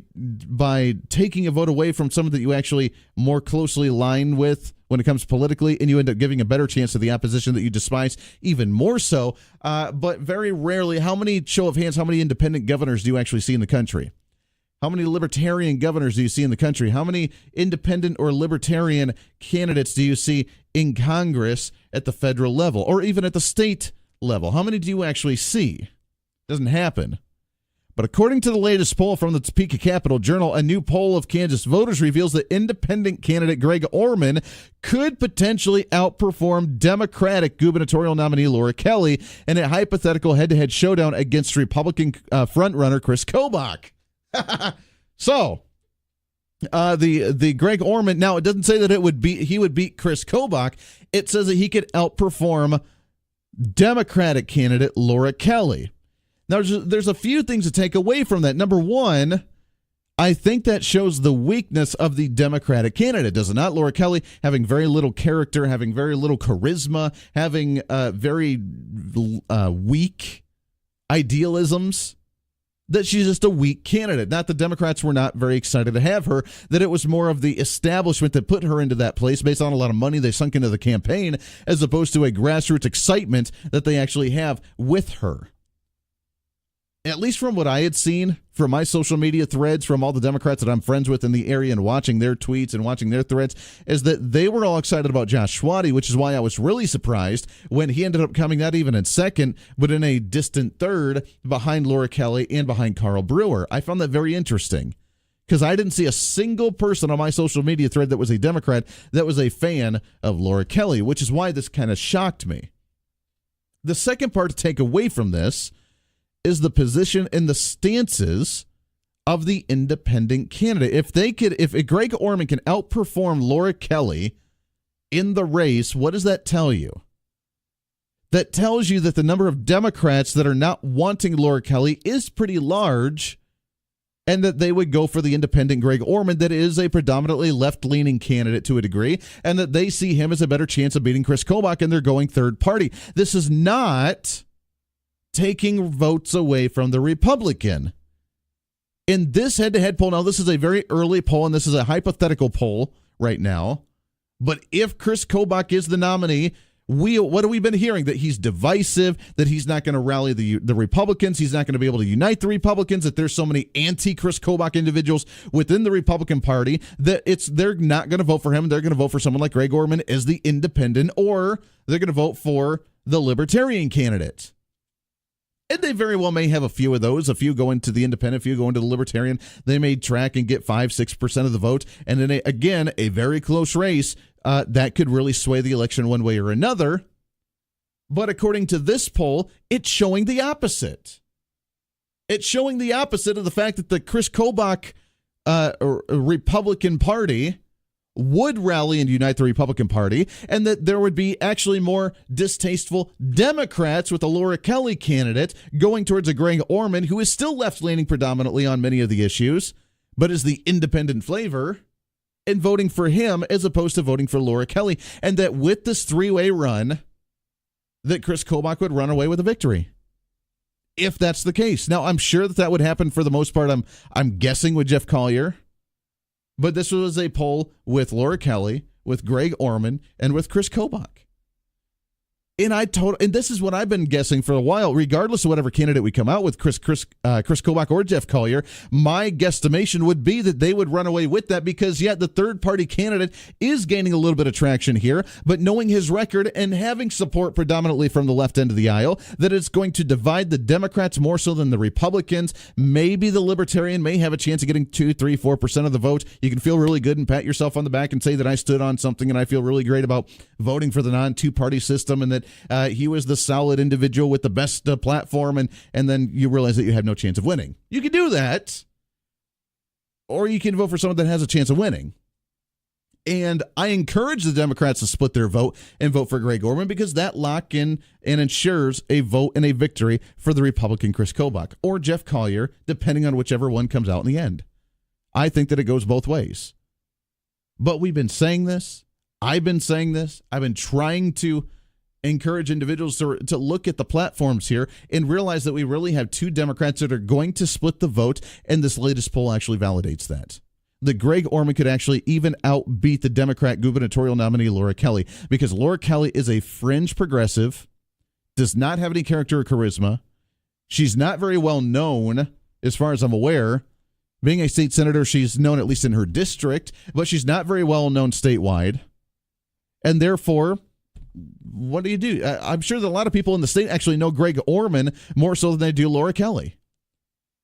taking a vote away from someone that you actually more closely align with when it comes politically, and you end up giving a better chance to the opposition that you despise even more so. But very rarely, how many, show of hands, how many independent governors do you actually see in the country? How many libertarian governors do you see in the country? How many independent or libertarian candidates do you see in Congress at the federal level or even at the state level? How many do you actually see? Doesn't happen. But according to the latest poll from the Topeka Capital Journal, a new poll of Kansas voters reveals that independent candidate Greg Orman could potentially outperform Democratic gubernatorial nominee Laura Kelly in a hypothetical head-to-head showdown against Republican frontrunner Chris Kobach. So, the Greg Orman, now it doesn't say that he would beat Chris Kobach. It says that he could outperform Democratic candidate Laura Kelly. Now, there's a few things to take away from that. Number one, I think that shows the weakness of the Democratic candidate, does it not? Laura Kelly having very little character, having very little charisma, having very weak idealisms, that she's just a weak candidate. Not the Democrats were not very excited to have her, that it was more of the establishment that put her into that place based on a lot of money they sunk into the campaign, as opposed to a grassroots excitement that they actually have with her. At least from what I had seen from my social media threads, from all the Democrats that I'm friends with in the area and watching their tweets and watching their threads, is that they were all excited about Josh Schwatty, which is why I was really surprised when he ended up coming not even in second, but in a distant third behind Laura Kelly and behind Carl Brewer. I found that very interesting because I didn't see a single person on my social media thread that was a Democrat that was a fan of Laura Kelly, which is why this kind of shocked me. The second part to take away from this is the position and the stances of the independent candidate. If Greg Orman can outperform Laura Kelly in the race, what does that tell you? That tells you that the number of Democrats that are not wanting Laura Kelly is pretty large, and that they would go for the independent Greg Orman that is a predominantly left-leaning candidate to a degree, and that they see him as a better chance of beating Chris Kobach, and they're going third party. This is not taking votes away from the Republican. In this head-to-head poll, now this is a very early poll, and this is a hypothetical poll right now, but if Chris Kobach is the nominee, what have we been hearing? That he's divisive, that he's not going to rally the Republicans, he's not going to be able to unite the Republicans, that there's so many anti-Chris Kobach individuals within the Republican Party that they're not going to vote for him. They're going to vote for someone like Greg Orman as the independent, or they're going to vote for the Libertarian candidate. And they very well may have a few of those, a few going to the independent, a few going to the Libertarian. They may track and get 5-6% of the vote. And then, again, a very close race that could really sway the election one way or another. But according to this poll, it's showing the opposite. It's showing the opposite of the fact that the Chris Kobach Republican Party would rally and unite the Republican Party, and that there would be actually more distasteful Democrats with a Laura Kelly candidate going towards a Greg Orman, who is still left-leaning predominantly on many of the issues, but is the independent flavor, and voting for him as opposed to voting for Laura Kelly. And that with this three-way run, that Chris Kobach would run away with a victory. If that's the case. Now, I'm sure that would happen for the most part. I'm guessing with Jeff Collier. But this was a poll with Laura Kelly, with Greg Orman, and with Chris Kobach. And this is what I've been guessing for a while, regardless of whatever candidate we come out with, Chris Kobach or Jeff Collier. My guesstimation would be that they would run away with that because, the third-party candidate is gaining a little bit of traction here, but knowing his record and having support predominantly from the left end of the aisle, that it's going to divide the Democrats more so than the Republicans. Maybe the Libertarian may have a chance of getting 2, 3, 4% of the vote. You can feel really good and pat yourself on the back and say that I stood on something and I feel really great about voting for the non-two-party system, and that he was the solid individual with the best platform, and then you realize that you have no chance of winning. You can do that, or you can vote for someone that has a chance of winning. And I encourage the Democrats to split their vote and vote for Greg Orman, because that lock in and ensures a vote and a victory for the Republican Chris Kobach or Jeff Collier, depending on whichever one comes out in the end. I think that it goes both ways. But we've been saying this. I've been saying this. I've been trying to encourage individuals to look at the platforms here and realize that we really have two Democrats that are going to split the vote, and this latest poll actually validates that. That Greg Orman could actually even outbeat the Democrat gubernatorial nominee Laura Kelly, because Laura Kelly is a fringe progressive, does not have any character or charisma. She's not very well known, as far as I'm aware. Being a state senator, she's known at least in her district, but she's not very well known statewide. And therefore, what do? I'm sure that a lot of people in the state actually know Greg Orman more so than they do Laura Kelly.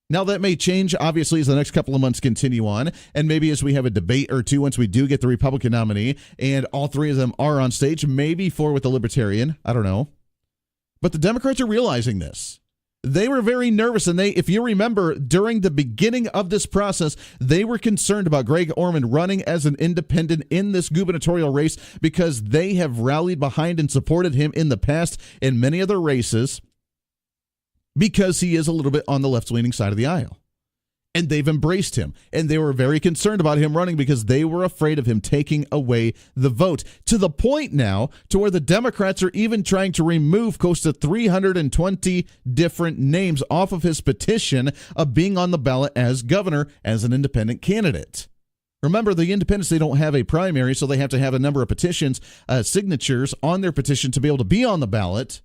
Now, that may change, obviously, as the next couple of months continue on, and maybe as we have a debate or two once we do get the Republican nominee, and all three of them are on stage, maybe 4 with the Libertarian. I don't know. But the Democrats are realizing this. They were very nervous, and if you remember, during the beginning of this process, they were concerned about Greg Orman running as an independent in this gubernatorial race, because they have rallied behind and supported him in the past in many other races, because he is a little bit on the left-leaning side of the aisle. And they've embraced him. And they were very concerned about him running because they were afraid of him taking away the vote. To the point now to where the Democrats are even trying to remove close to 320 different names off of his petition of being on the ballot as governor as an independent candidate. Remember, the independents, they don't have a primary, so they have to have a number of petitions, signatures on their petition to be able to be on the ballot.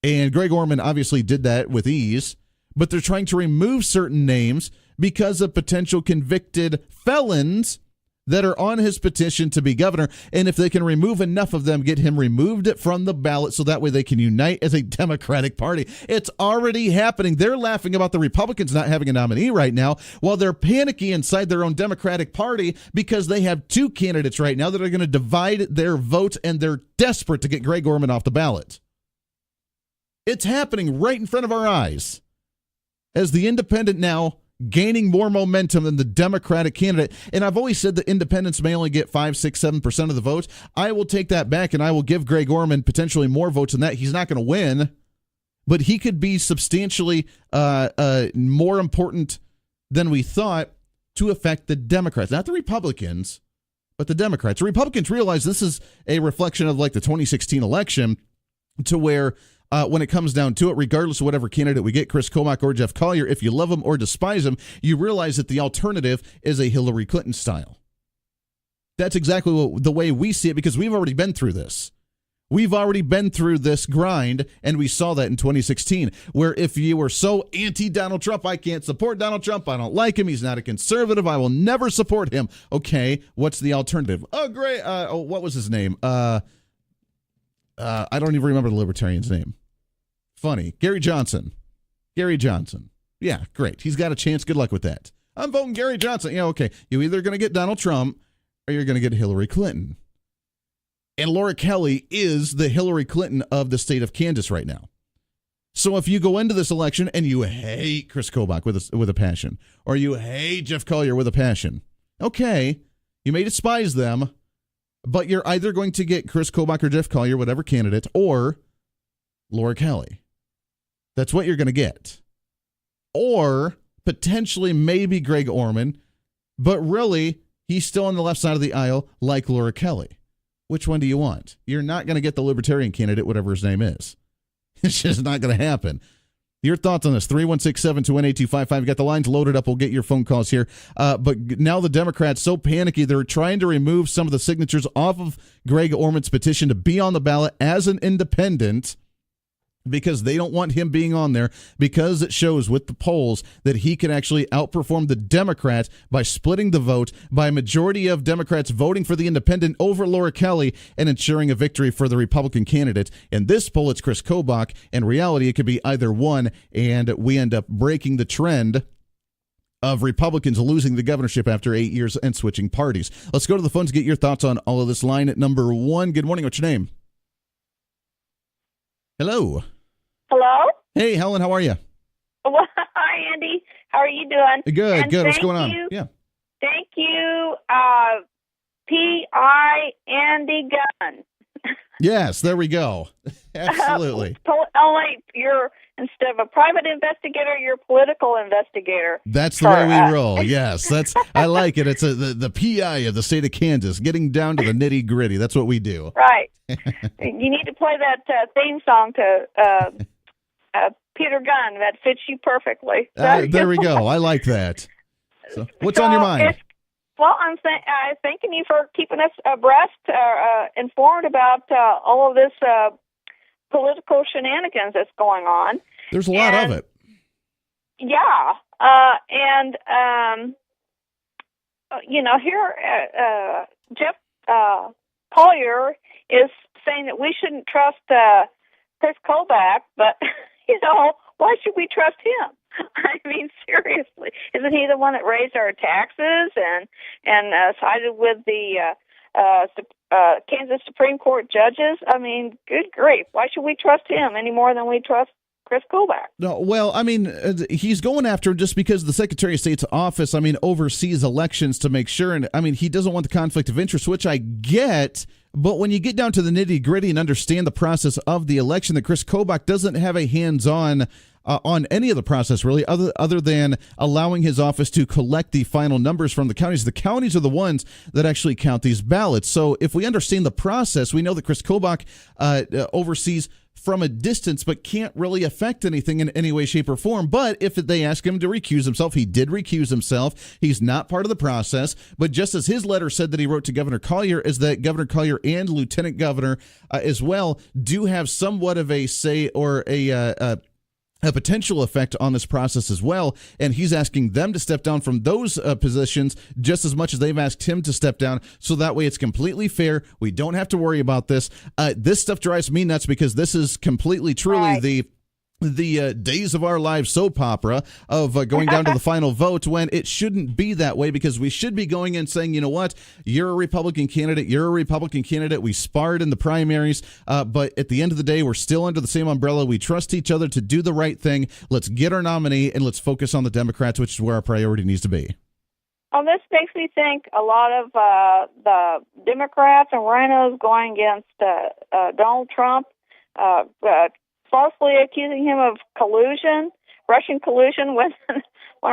And Greg Orman obviously did that with ease. But they're trying to remove certain names because of potential convicted felons that are on his petition to be governor. And if they can remove enough of them, get him removed from the ballot so that way they can unite as a Democratic Party. It's already happening. They're laughing about the Republicans not having a nominee right now, while they're panicky inside their own Democratic Party because they have 2 candidates right now that are going to divide their vote, and they're desperate to get Greg Orman off the ballot. It's happening right in front of our eyes. As the independent now gaining more momentum than the Democratic candidate. And I've always said that independents may only get 5, 6, 7% of the votes. I will take that back, and I will give Greg Orman potentially more votes than that. He's not going to win, but he could be substantially more important than we thought to affect the Democrats, not the Republicans, but the Democrats. The Republicans realize this is a reflection of like the 2016 election, to where when it comes down to it, regardless of whatever candidate we get, Chris Kobach or Jeff Collier, if you love them or despise them, you realize that the alternative is a Hillary Clinton style. That's exactly the way we see it, because we've already been through this. We've already been through this grind, and we saw that in 2016, where if you were so anti-Donald Trump, I can't support Donald Trump, I don't like him, he's not a conservative, I will never support him. Okay, what's the alternative? Oh, great. What was his name? I don't even remember the libertarian's name. Funny. Gary Johnson. Gary Johnson. Yeah, great. He's got a chance. Good luck with that. I'm voting Gary Johnson. Yeah, okay. You're either going to get Donald Trump or you're going to get Hillary Clinton. And Laura Kelly is the Hillary Clinton of the state of Kansas right now. So if you go into this election and you hate Chris Kobach with a passion, or you hate Jeff Collier with a passion, okay, you may despise them, but you're either going to get Chris Kobach or Jeff Collier, whatever candidate, or Laura Kelly. That's what you're going to get. Or potentially maybe Greg Orman, but really he's still on the left side of the aisle like Laura Kelly. Which one do you want? You're not going to get the libertarian candidate, whatever his name is. It's just not going to happen. Your thoughts on this? 316-721-8255. Got the lines loaded up. We'll get your phone calls here. But now the Democrats so panicky, they're trying to remove some of the signatures off of Greg Orman's petition to be on the ballot as an independent, because they don't want him being on there, because it shows with the polls that he can actually outperform the Democrat by splitting the vote, by a majority of Democrats voting for the independent over Laura Kelly and ensuring a victory for the Republican candidate. In this poll, it's Chris Kobach. In reality, it could be either one, and we end up breaking the trend of Republicans losing the governorship after 8 years and switching parties. Let's go to the phones to get your thoughts on all of this. Line at number 1. Good morning. What's your name? Hello. Hello? Hey, Helen, how are you? Well, hi, Andy. How are you doing? Good, and good. What's going on? You, yeah. Thank you, P.I. Andy Gunn. Yes, there we go. Absolutely. Only you're, instead of a private investigator, you're a political investigator. That's the way we roll. Yes, I like it. It's the P.I. of the state of Kansas, getting down to the nitty gritty. That's what we do. Right. You need to play that theme song to Peter Gunn. That fits you perfectly. There we go. I like that. So, what's on your mind? Well, I'm thanking you for keeping us abreast, informed about all of this political shenanigans that's going on. There's a lot of it. Yeah. Here, Jeff Collier is saying that we shouldn't trust Chris Kobach, but, why should we trust him? I mean, seriously, isn't he the one that raised our taxes and sided with the Kansas Supreme Court judges? I mean, good grief! Why should we trust him any more than we trust Chris Kobach? No, well, I mean, he's going after him just because the Secretary of State's office, oversees elections to make sure, and he doesn't want the conflict of interest, which I get. But when you get down to the nitty gritty and understand the process of the election, that Chris Kobach doesn't have a hands-on on any of the process, really, other than allowing his office to collect the final numbers from the counties. The counties are the ones that actually count these ballots. So if we understand the process, we know that Chris Kobach oversees from a distance, but can't really affect anything in any way, shape, or form. But if they ask him to recuse himself, he did recuse himself. He's not part of the process. But just as his letter said that he wrote to Governor Collier, is that Governor Collier and Lieutenant Governor as well do have somewhat of a say or a potential effect on this process as well, and he's asking them to step down from those positions just as much as they've asked him to step down, so that way it's completely fair. We don't have to worry about this. This stuff drives me nuts, because this is completely, truly right. the Days of Our Lives soap opera of going down to the final vote, when it shouldn't be that way, because we should be going and saying, you know what, you're a Republican candidate, we sparred in the primaries, but at the end of the day, we're still under the same umbrella. We trust each other to do the right thing. Let's get our nominee and let's focus on the Democrats, which is where our priority needs to be. Well, this makes me think a lot of the Democrats and rhinos going against Donald Trump, falsely accusing him of collusion, Russian collusion, when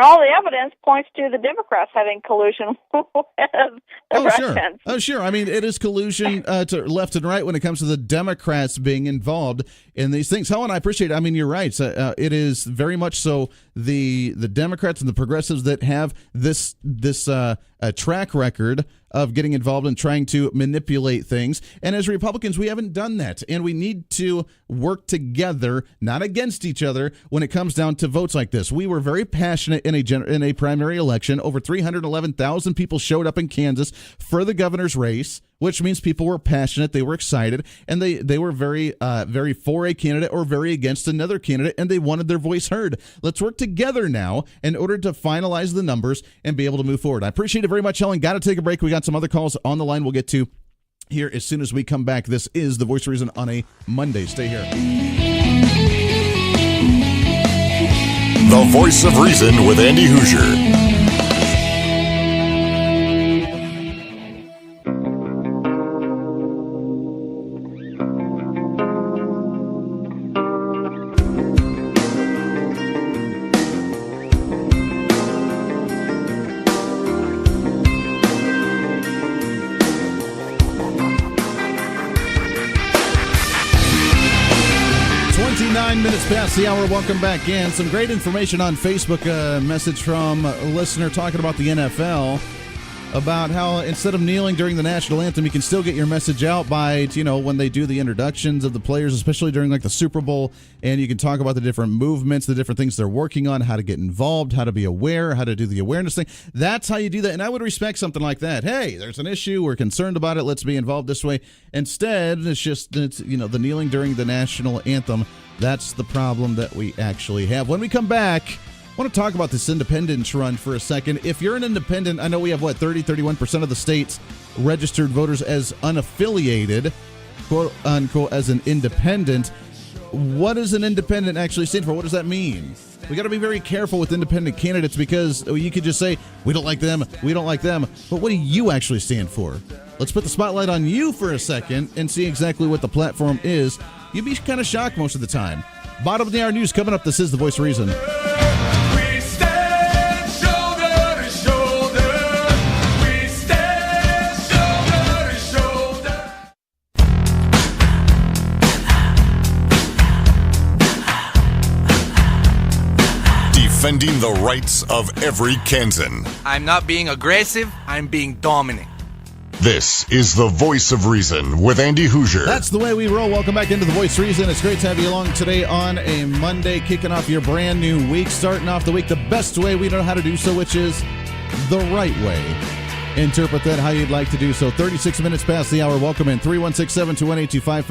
all the evidence points to the Democrats having collusion with the Russians. Oh, sure. I mean, it is collusion to left and right when it comes to the Democrats being involved in these things. Helen, I appreciate it. I mean, you're right. It is very much so the Democrats and the progressives that have this track record of getting involved and trying to manipulate things. And as Republicans, we haven't done that. And we need to work together, not against each other, when it comes down to votes like this. We were very passionate in a primary election. Over 311,000 people showed up in Kansas for the governor's race, which means people were passionate, they were excited, and they were very for a candidate or very against another candidate, and they wanted their voice heard. Let's work together now in order to finalize the numbers and be able to move forward. I appreciate it very much, Helen. Got to take a break. We got some other calls on the line we'll get to here as soon as we come back. This is The Voice of Reason on a Monday. Stay here. The Voice of Reason with Andy Hoosier. 9 minutes past the hour. Welcome back in. Some great information on Facebook. A message from a listener talking about the NFL, about how instead of kneeling during the national anthem, you can still get your message out by, when they do the introductions of the players, especially during like the Super Bowl, and you can talk about the different movements, the different things they're working on, how to get involved, how to be aware, how to do the awareness thing. That's how you do that. And I would respect something like that. Hey, there's an issue. We're concerned about it. Let's be involved this way. Instead, it's the kneeling during the national anthem. That's the problem that we actually have. When we come back, I want to talk about this independence run for a second. If you're an independent, I know we have, 31% of the state's registered voters as unaffiliated, quote unquote, as an independent. What does an independent actually stand for? What does that mean? We got to be very careful with independent candidates, because you could just say, we don't like them, but what do you actually stand for? Let's put the spotlight on you for a second and see exactly what the platform is. You'd be kind of shocked most of the time. Bottom of the hour news coming up. This is The Voice of Reason. We stand shoulder to shoulder. We stand shoulder to shoulder. Defending the rights of every Kansan. I'm not being aggressive, I'm being dominant. This is The Voice of Reason with Andy Hoosier. That's the way we roll. Welcome back into The Voice of Reason. It's great to have you along today on a Monday, kicking off your brand new week, starting off the week the best way we know how to do so, which is the right way. Interpret that how you'd like to do so. 36 minutes past the hour. Welcome in. 316-721-8255,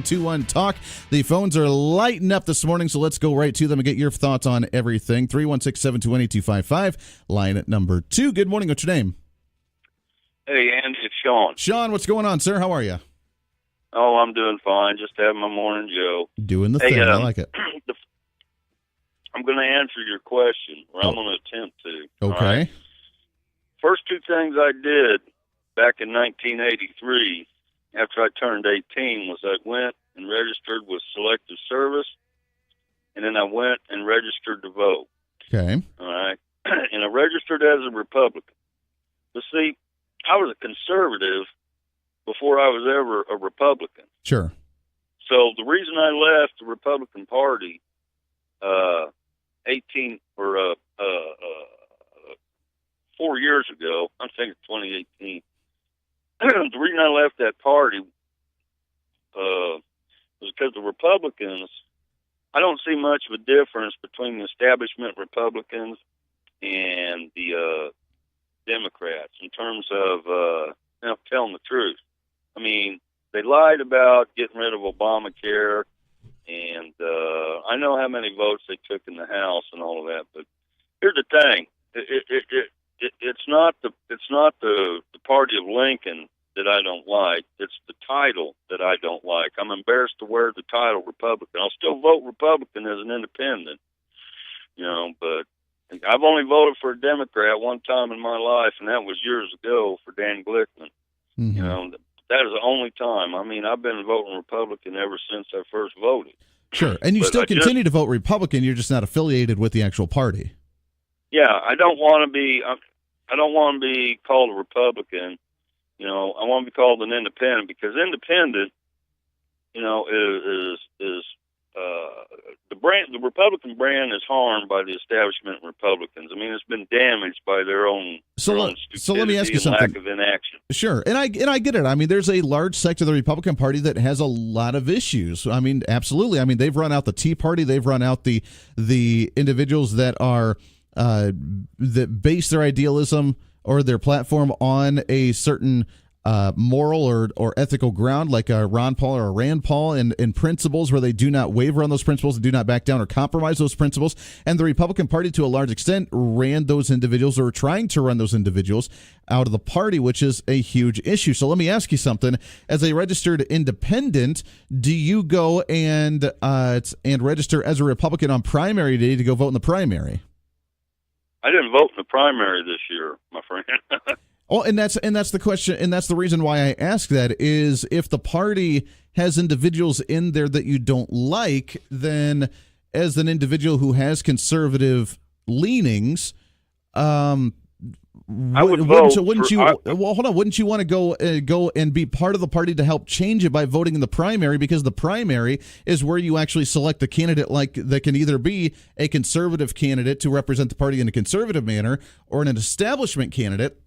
316-721-TALK. The phones are lighting up this morning, so let's go right to them and get your thoughts on everything. 316-721-8255, line at number 2. Good morning. What's your name? Hey, Andy, it's Sean. Sean, what's going on, sir? How are you? Oh, I'm doing fine. Just having my morning Joe. Doing the thing. I like it. I'm going to answer your question, or I'm going to attempt to. Okay. Right? First two things I did back in 1983, after I turned 18, was I went and registered with Selective Service, and then I went and registered to vote. Okay. All right. And I registered as a Republican. But see, I was a conservative before I was ever a Republican. Sure. So the reason I left the Republican Party 4 years ago, I'm thinking 2018, the reason I left that party was because the Republicans, I don't see much of a difference between the establishment Republicans and the Democrats in terms of telling the truth. I mean, they lied about getting rid of Obamacare, and I know how many votes they took in the House and all of that. But here's the thing: it's not the party of Lincoln that I don't like. It's the title that I don't like. I'm embarrassed to wear the title Republican. I'll still vote Republican as an independent, but I've only voted for a Democrat one time in my life, and that was years ago for Dan Glickman. Mm-hmm. That is the only time. I mean, I've been voting Republican ever since I first voted. Sure, and you still continue to vote Republican. You're just not affiliated with the actual party. Yeah, I don't want to be. I don't want to be called a Republican. I want to be called an independent, because independent, is the brand. The Republican brand is harmed by the establishment Republicans. I mean, it's been damaged by their own. So let me ask you something. Lack of inaction. Sure, and I get it. I mean, there's a large sector of the Republican Party that has a lot of issues. I mean, absolutely. I mean, they've run out the Tea Party. They've run out the individuals that are that base their idealism or their platform on a certain moral or ethical ground, like a Ron Paul or a Rand Paul, and principles where they do not waver on those principles and do not back down or compromise those principles. And the Republican Party, to a large extent, ran those individuals, or trying to run those individuals, out of the party, which is a huge issue. So let me ask you something. As a registered independent, do you go and register as a Republican on primary day to go vote in the primary? I didn't vote in the primary this year, my friend. Oh, and that's the question, and that's the reason why I ask that, is if the party has individuals in there that you don't like, then as an individual who has conservative leanings, wouldn't you want to go and be part of the party to help change it by voting in the primary? Because the primary is where you actually select a candidate that can either be a conservative candidate to represent the party in a conservative manner, or an establishment candidate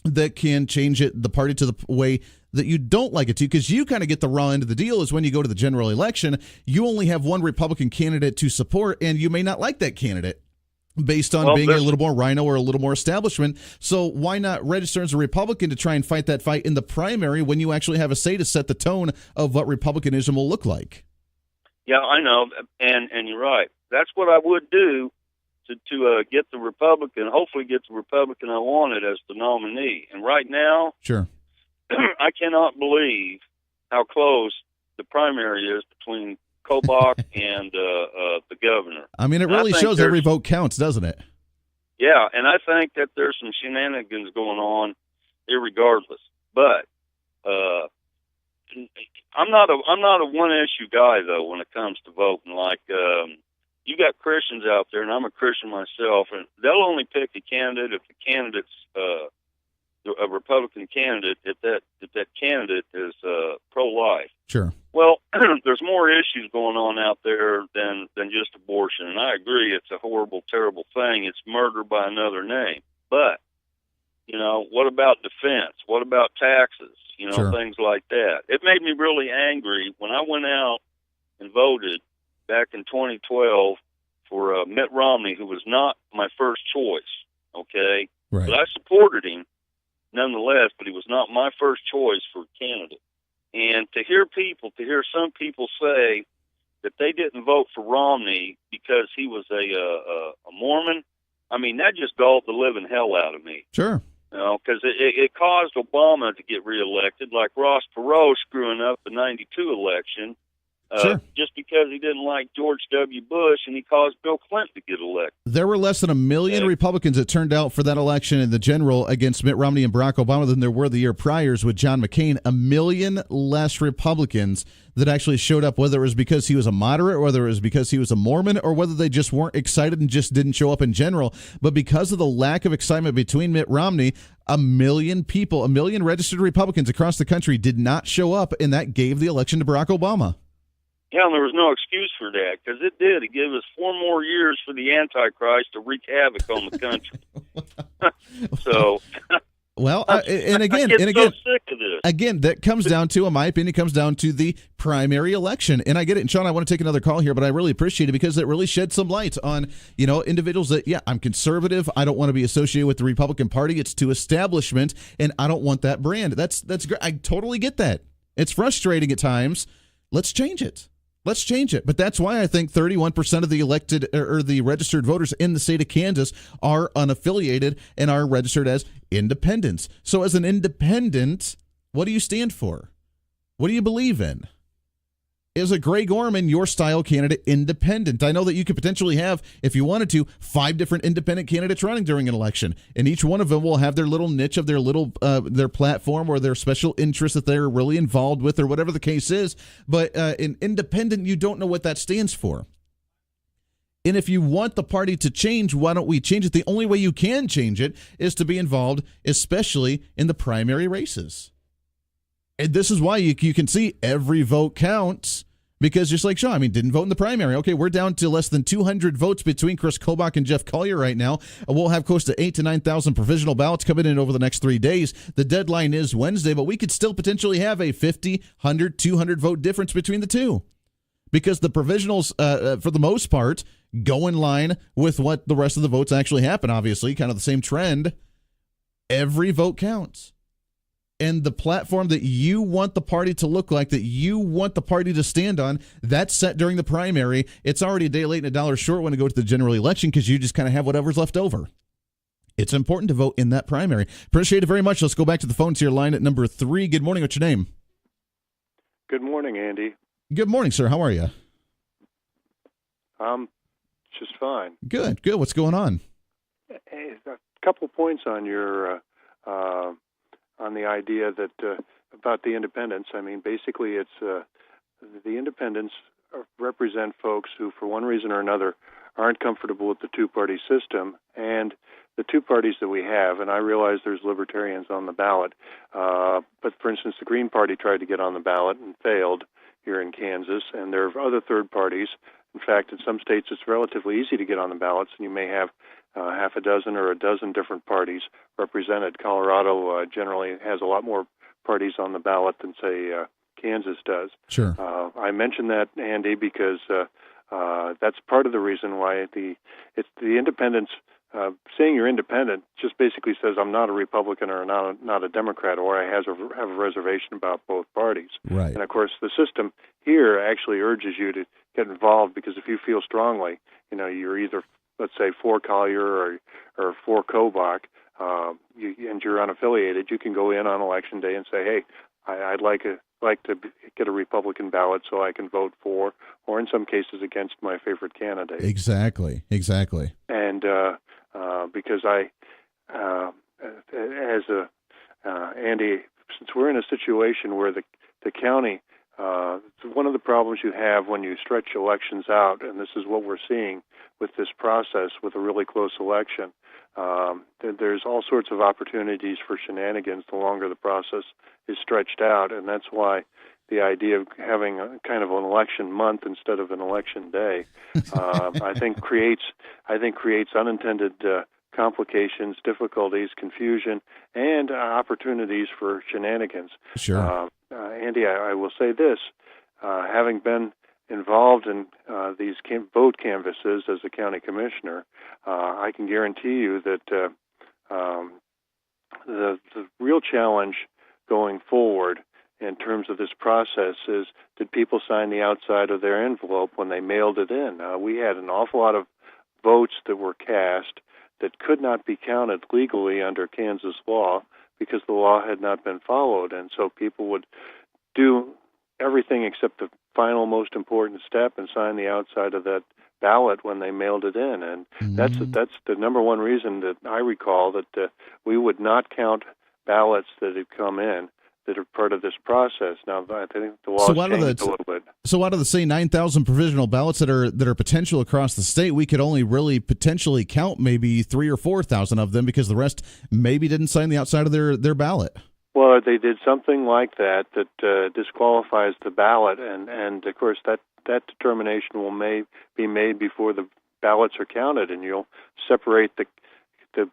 that can change the party to the way that you don't like it to, because you kind of get the raw end of the deal. Is when you go to the general election, you only have one Republican candidate to support, and you may not like that candidate based on being a little more rhino or a little more establishment. So why not register as a Republican to try and fight that fight in the primary when you actually have a say to set the tone of what Republicanism will look like? Yeah, I know, and you're right. That's what I would do to get the Republican, hopefully get the Republican I wanted as the nominee. And right now, sure, I cannot believe how close the primary is between Kobach and the governor. I mean, it really shows every vote counts, doesn't it? Yeah, and I think that there's some shenanigans going on, irregardless. But I'm not a one issue guy though when it comes to voting. Like you got Christians out there, and I'm a Christian myself, and they'll only pick a candidate if the candidate's a Republican candidate if that candidate is pro-life. Sure. Well, there's more issues going on out there than just abortion, and I agree it's a horrible, terrible thing. It's murder by another name. But, what about defense? What about taxes? Sure. Things like that. It made me really angry when I went out and voted back in 2012 for Mitt Romney, who was not my first choice, okay? Right. But I supported him nonetheless, but he was not my first choice for candidate. And to hear some people say that they didn't vote for Romney because he was a Mormon, I mean, that just galled the living hell out of me. Sure. Because it caused Obama to get reelected, like Ross Perot screwing up the 92 election. Sure. Just because he didn't like George W. Bush, and he caused Bill Clinton to get elected. There were less than 1 million Republicans that turned out for that election in the general against Mitt Romney and Barack Obama than there were the year priors with John McCain. 1 million less Republicans that actually showed up, whether it was because he was a moderate, whether it was because he was a Mormon, or whether they just weren't excited and just didn't show up in general. But because of the lack of excitement between Mitt Romney, 1 million people, 1 million registered Republicans across the country did not show up, and that gave the election to Barack Obama. Yeah, and there was no excuse for that, because it did. It gave us 4 more years for the Antichrist to wreak havoc on the country. So, well, so sick of this. Again, that comes down to, in my opinion, comes down to the primary election. And I get it. And Sean, I want to take another call here, but I really appreciate it because it really sheds some light on, individuals that, I'm conservative. I don't want to be associated with the Republican Party. It's too establishment, and I don't want that brand. That's great. I totally get that. It's frustrating at times. Let's change it. Let's change it. But that's why I think 31% of the elected or the registered voters in the state of Kansas are unaffiliated and are registered as independents. So as an independent, what do you stand for? What do you believe in? Is a Greg Orman your style candidate independent? I know that you could potentially have, if you wanted to, 5 different independent candidates running during an election, and each one of them will have their little niche of their little their platform or their special interest that they're really involved with, or whatever the case is. But in independent, you don't know what that stands for. And if you want the party to change, why don't we change it? The only way you can change it is to be involved, especially in the primary races. And this is why you can see every vote counts, because just like Shaw, didn't vote in the primary. Okay, we're down to less than 200 votes between Chris Kobach and Jeff Collier right now. We'll have close to 8,000 to 9,000 provisional ballots coming in over the next 3 days. The deadline is Wednesday, but we could still potentially have a 50, 100, 200 vote difference between the two, because the provisionals, for the most part, go in line with what the rest of the votes actually happen, obviously, kind of the same trend. Every vote counts. And the platform that you want the party to look like, that you want the party to stand on, that's set during the primary. It's already a day late and a dollar short when it goes to the general election, because you just kind of have whatever's left over. It's important to vote in that primary. Appreciate it very much. Let's go back to the phones here. Line at number 3. Good morning. What's your name? Good morning, Andy. Good morning, sir. How are you? Just fine. Good. What's going on? Hey, a couple points on your on the idea that about the independents. Basically, it's the independents represent folks who, for one reason or another, aren't comfortable with the two-party system and the two parties that we have. And I realize there's libertarians on the ballot, but for instance, the Green Party tried to get on the ballot and failed here in Kansas, and there are other third parties. In fact, in some states, it's relatively easy to get on the ballots, and you may have half a dozen or a dozen different parties represented. Colorado generally has a lot more parties on the ballot than, say, Kansas does. Sure. I mention that, Andy, because that's part of the reason why the independents. Saying you're independent just basically says I'm not a Republican or not a Democrat, or I have a reservation about both parties. Right. And of course, the system here actually urges you to get involved, because if you feel strongly, you're either, let's say, for Collier or for Kobach, and you're unaffiliated, you can go in on election day and say, hey, I'd like to get a Republican ballot so I can vote for, or in some cases against, my favorite candidate. Exactly. And because Andy, since we're in a situation where the county, one of the problems you have when you stretch elections out, and this is what we're seeing with this process with a really close election, there's all sorts of opportunities for shenanigans the longer the process is stretched out, and that's why the idea of having a kind of an election month instead of an election day, I think creates unintended complications, difficulties, confusion, and opportunities for shenanigans. Sure. Andy, I will say this, having been involved in these vote canvasses as a county commissioner, I can guarantee you that the real challenge going forward in terms of this process is, did people sign the outside of their envelope when they mailed it in? We had an awful lot of votes that were cast that could not be counted legally under Kansas law because the law had not been followed, and so people would do everything except the final most important step and sign the outside of that ballot when they mailed it in. And that's the number one reason that I recall that we would not count ballots that had come in that are part of this process. Now, I think the law has changed a little bit. So out of the, say, 9,000 provisional ballots that are potential across the state, we could only really potentially count maybe 3,000 or 4,000 of them because the rest maybe didn't sign the outside of their ballot. Well, they did something like that disqualifies the ballot, and of course that determination will be made before the ballots are counted, and you'll separate the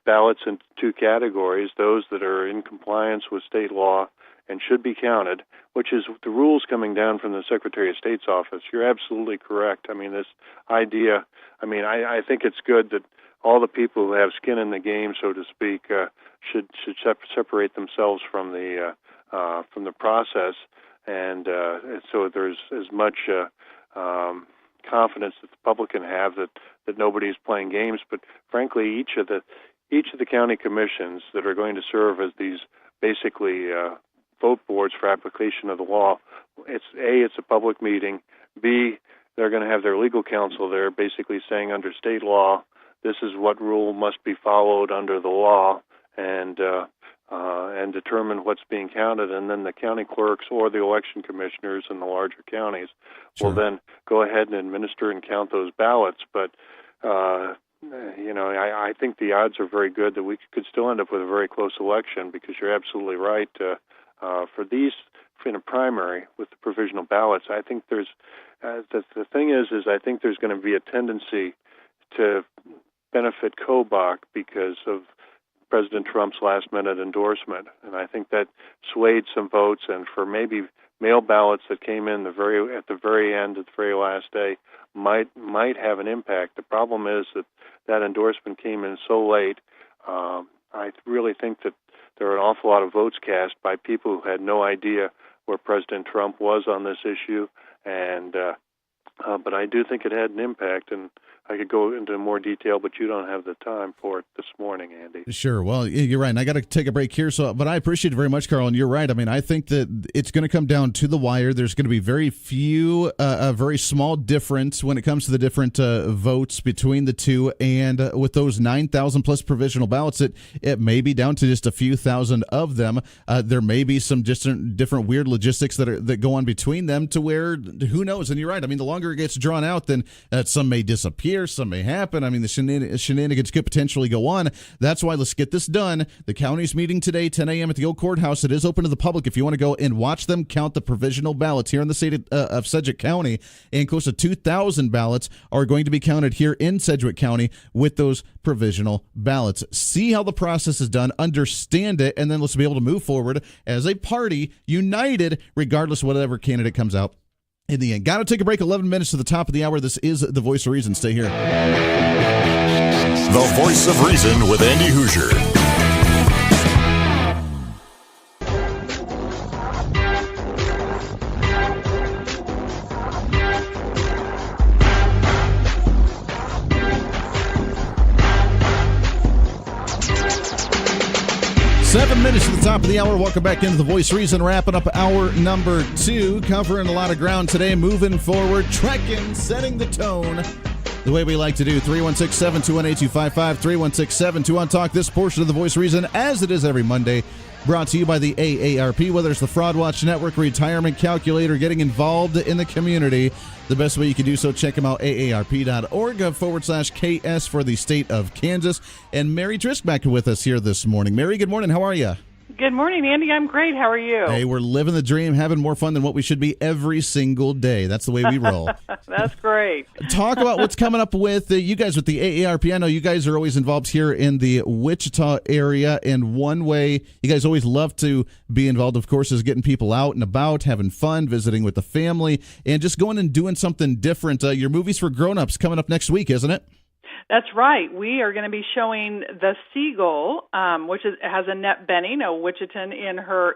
ballots into two categories: those that are in compliance with state law and should be counted, which is the rules coming down from the Secretary of State's office. You're absolutely correct. This idea, I think it's good that all the people who have skin in the game, so to speak, should separate themselves from the process, and so there's as much confidence that the public can have that nobody's playing games. But frankly, each of the county commissions that are going to serve as these basically vote boards for application of the law, it's a public meeting. B, they're going to have their legal counsel there basically saying under state law, this is what rule must be followed under the law, and determine what's being counted. And then the county clerks or the election commissioners in the larger counties will then go ahead and administer and count those ballots. But I think the odds are very good that we could still end up with a very close election, because you're absolutely right. For these, in a primary with the provisional ballots, I think there's the thing is I think there's going to be a tendency to benefit Kobach because of President Trump's last-minute endorsement, and I think that swayed some votes. And for maybe mail ballots that came in at the very end, at the very last day, might have an impact. The problem is that endorsement came in so late. I really think that there are an awful lot of votes cast by people who had no idea where President Trump was on this issue, and but I do think it had an impact, and I could go into more detail, but you don't have the time for it this morning, Andy. Sure. Well, you're right. And I got to take a break here. But I appreciate it very much, Carl. And you're right. I mean, I think that it's going to come down to the wire. There's going to be very few, a very small difference when it comes to the different votes between the two. And with those 9,000 plus provisional ballots, it may be down to just a few thousand of them. There may be some different weird logistics that go on between them, to where who knows. And you're right. I mean, the longer it gets drawn out, then some may disappear. Some may happen. I mean, the shenanigans could potentially go on. That's why let's get this done. The county's meeting today, 10 a.m. at the old courthouse. It is open to the public if you want to go and watch them count the provisional ballots here in the state of Sedgwick County. And close to 2,000 ballots are going to be counted here in Sedgwick County with those provisional ballots. See how the process is done, understand it, and then let's be able to move forward as a party, united, regardless of whatever candidate comes out in the end. Got to take a break. 11 minutes to the top of the hour. This is The Voice of Reason. Stay here. The Voice of Reason with Andy Hoosier. 7 minutes to the top of the hour. Welcome back into The Voice of Reason. Wrapping up hour number 2. Covering a lot of ground today. Moving forward. Trekking. Setting the tone. The way we like to do. 316-721-8255. 316-721-TALK. This portion of The Voice of Reason, as it is every Monday, brought to you by the AARP. Whether it's the Fraud Watch Network, Retirement Calculator, getting involved in the community, the best way you can do so, check them out, aarp.org/KS for the state of Kansas. And Mary Drisk back with us here this morning. Mary, good morning. How are you? Good morning, Andy. I'm great. How are you? Hey, we're living the dream, having more fun than what we should be every single day. That's the way we roll. That's great. Talk about what's coming up with you guys with the AARP. I know you guys are always involved here in the Wichita area, and one way you guys always love to be involved, of course, is getting people out and about, having fun, visiting with the family, and just going and doing something different. Your Movies for Grown-Ups coming up next week, isn't it? That's right. We are going to be showing The Seagull, which has Annette Bening, a Wichitan,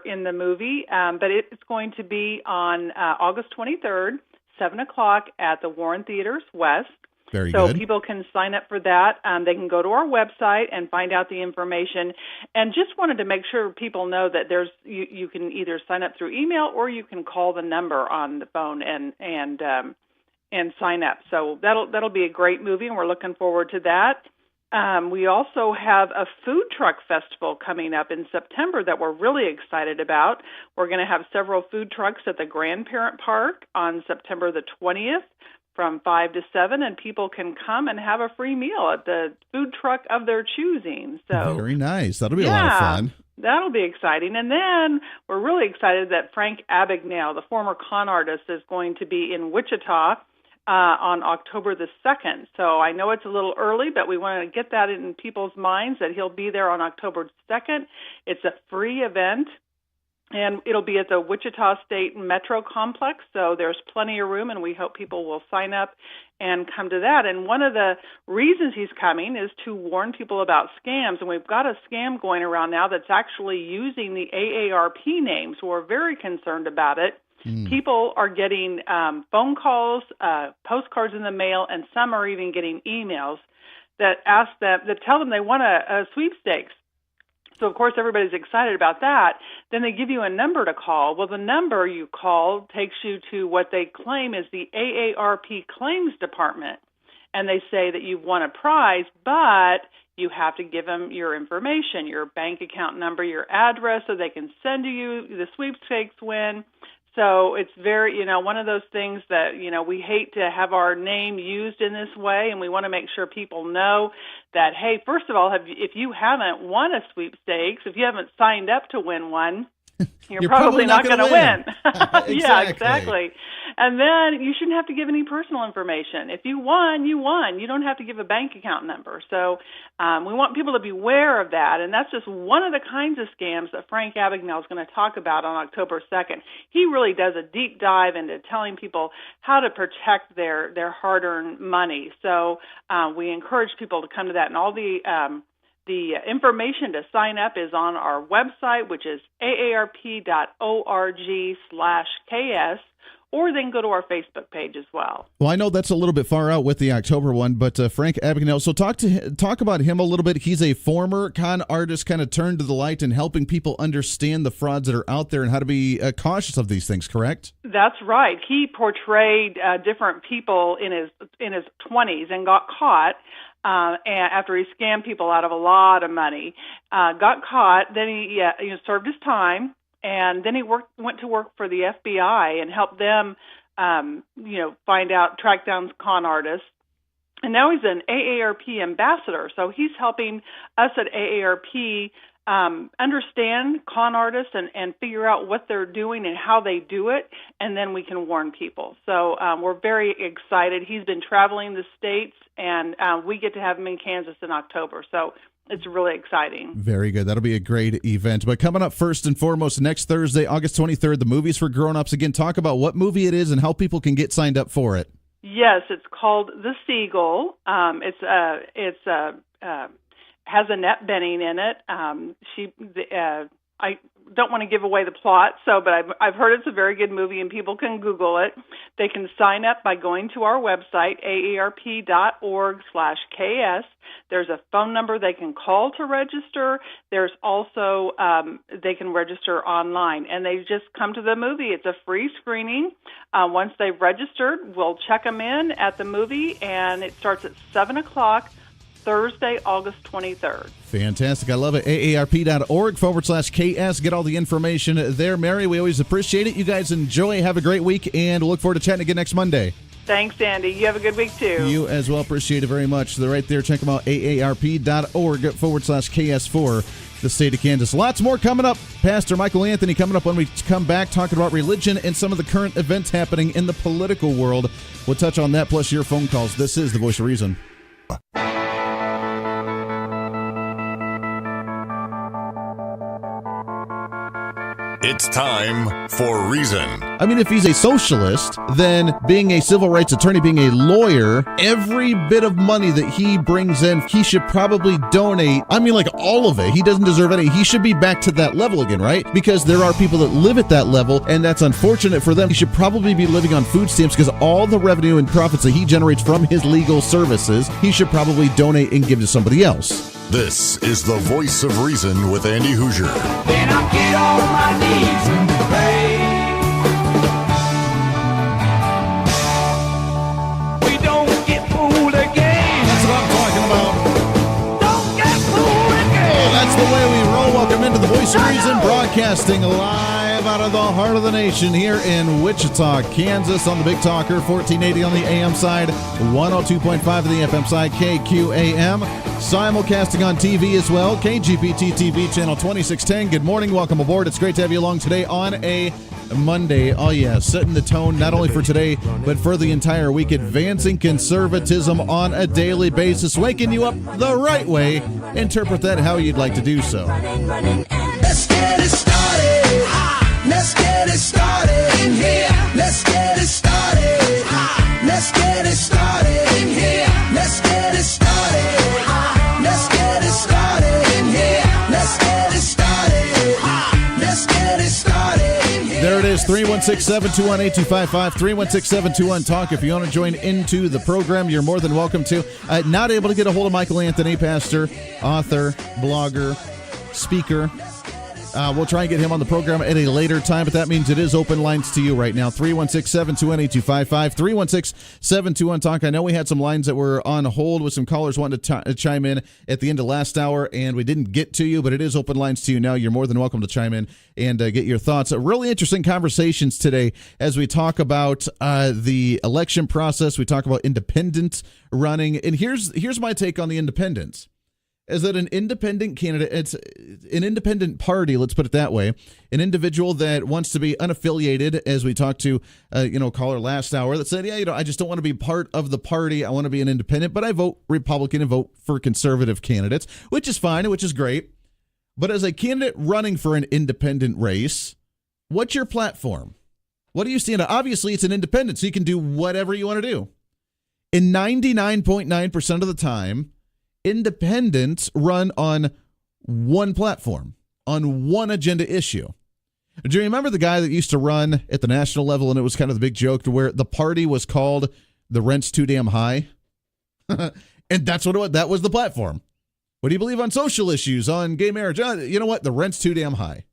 in the movie. But it's going to be on August 23rd, 7 o'clock at the Warren Theaters West. Very so good. People can sign up for that. They can go to our website and find out the information. And just wanted to make sure people know that you can either sign up through email or you can call the number on the phone and sign up. So that'll be a great movie, and we're looking forward to that. We also have a food truck festival coming up in September that we're really excited about. We're going to have several food trucks at the Grandparent Park on September the 20th from 5 to 7, and people can come and have a free meal at the food truck of their choosing. So very nice. That'll be a lot of fun. That'll be exciting. And then we're really excited that Frank Abagnale, the former con artist, is going to be in Wichita on October the 2nd. So I know it's a little early, but we want to get that in people's minds that he'll be there on October 2nd. It's a free event, and it'll be at the Wichita State Metro Complex, so there's plenty of room, and we hope people will sign up and come to that. And one of the reasons he's coming is to warn people about scams, and we've got a scam going around now that's actually using the AARP name, so we're very concerned about it. People are getting phone calls, postcards in the mail, and some are even getting emails that ask them, that tell them they want a sweepstakes. So, of course, everybody's excited about that. Then they give you a number to call. Well, the number you call takes you to what they claim is the AARP claims department. And they say that you've won a prize, but you have to give them your information, your bank account number, your address, so they can send to you the sweepstakes win. So it's very, one of those things that, we hate to have our name used in this way, and we want to make sure people know that, hey, first of all, if you haven't won a sweepstakes, if you haven't signed up to win one, you're probably not going to win. Exactly. Yeah, exactly. And then you shouldn't have to give any personal information. If you won, you won. You don't have to give a bank account number. So we want people to be aware of that. And that's just one of the kinds of scams that Frank Abagnale is going to talk about on October 2nd. He really does a deep dive into telling people how to protect their hard-earned money. So we encourage people to come to that. And all the information to sign up is on our website, which is aarp.org/KS, or they can go to our Facebook page as well. Well, I know that's a little bit far out with the October one, but Frank Abagnale, so talk about him a little bit. He's a former con artist, kind of turned to the light and helping people understand the frauds that are out there and how to be cautious of these things, correct? That's right. He portrayed different people in his 20s and got caught. And after he scammed people out of a lot of money, got caught. Then he served his time, and then he went to work for the FBI and helped them, track down con artists. And now he's an AARP ambassador, so he's helping us at AARP understand con artists and figure out what they're doing and how they do it, and then we can warn people. So we're very excited. He's been traveling the states, and we get to have him in Kansas in October. So it's really exciting. Very good. That'll be a great event. But coming up first and foremost, next Thursday, August 23rd, the Movies for Grown-Ups. Again, talk about what movie it is and how people can get signed up for it. Yes, it's called The Seagull. Has Annette Bening in it. I don't want to give away the plot, but I've heard it's a very good movie, and people can Google it. They can sign up by going to our website, aarp.org/KS. There's a phone number they can call to register. There's also, they can register online, and they just come to the movie. It's a free screening. Once they've registered, we'll check them in at the movie, and it starts at 7 o'clock. Thursday, August 23rd. Fantastic. I love it. aarp.org/KS. Get all the information there. Mary, we always appreciate it. You guys enjoy. Have a great week, and look forward to chatting again next Monday. Thanks, Andy. You have a good week, too. You as well. Appreciate it very much. They're right there. Check them out, aarp.org/KS for the state of Kansas. Lots more coming up. Pastor Michael Anthony coming up when we come back, talking about religion and some of the current events happening in the political world. We'll touch on that, plus your phone calls. This is The Voice of Reason. It's time for Reason. I mean, if he's a socialist, then being a civil rights attorney, being a lawyer, every bit of money that he brings in, he should probably donate. I mean, like all of it. He doesn't deserve any. He should be back to that level again, right? Because there are people that live at that level, and that's unfortunate for them. He should probably be living on food stamps because all the revenue and profits that he generates from his legal services, he should probably donate and give to somebody else. This is The Voice of Reason with Andy Hoosier. Then I get on my knees and pray. We don't get fooled again. That's what I'm talking about. Don't get fooled again. Oh, that's the way we roll. Welcome into The Voice of Reason, broadcasting live out of the heart of the nation here in Wichita, Kansas, on the Big Talker, 1480 on the AM side, 102.5 on the FM side, KQAM. Simulcasting on TV as well, KGPT TV channel 2610. Good morning, welcome aboard. It's great to have you along today on a Monday. Oh yeah, setting the tone not only for today, but for the entire week, advancing conservatism on a daily basis, waking you up the right way. Interpret that how you'd like to do so. Let's get it started. Let's get it started in here. Let's get it started. Let's get it started in here. Let's get it started. Let's get it started in here. Let's get it started. Let's get it started in here. There it is, 3 316-721-8255, 316-721-TALK. If you want to join into the program, you're more than welcome to. Not able to get a hold of Michael Anthony, pastor, author, blogger, speaker. We'll try and get him on the program at a later time, but that means it is open lines to you right now. 316-721-8255, 316-721-TALK. I know we had some lines that were on hold with some callers wanting to chime in at the end of last hour, and we didn't get to you, but it is open lines to you now. You're more than welcome to chime in and get your thoughts. Really interesting conversations today as we talk about the election process. We talk about independent running, and here's my take on the independents. Is that an independent candidate, it's an independent party, let's put it that way, an individual that wants to be unaffiliated, as we talked to, caller last hour that said, I just don't want to be part of the party. I want to be an independent, but I vote Republican and vote for conservative candidates, which is fine, which is great. But as a candidate running for an independent race, what's your platform? What do you stand on? Obviously, it's an independent, so you can do whatever you want to do. In 99.9% of the time, independents run on one platform, on one agenda issue. Do you remember the guy that used to run at the national level, and it was kind of the big joke to where the party was called "The Rent's Too Damn High"? And that's that was the platform. What do you believe on social issues, on gay marriage? You know what? The rent's too damn high.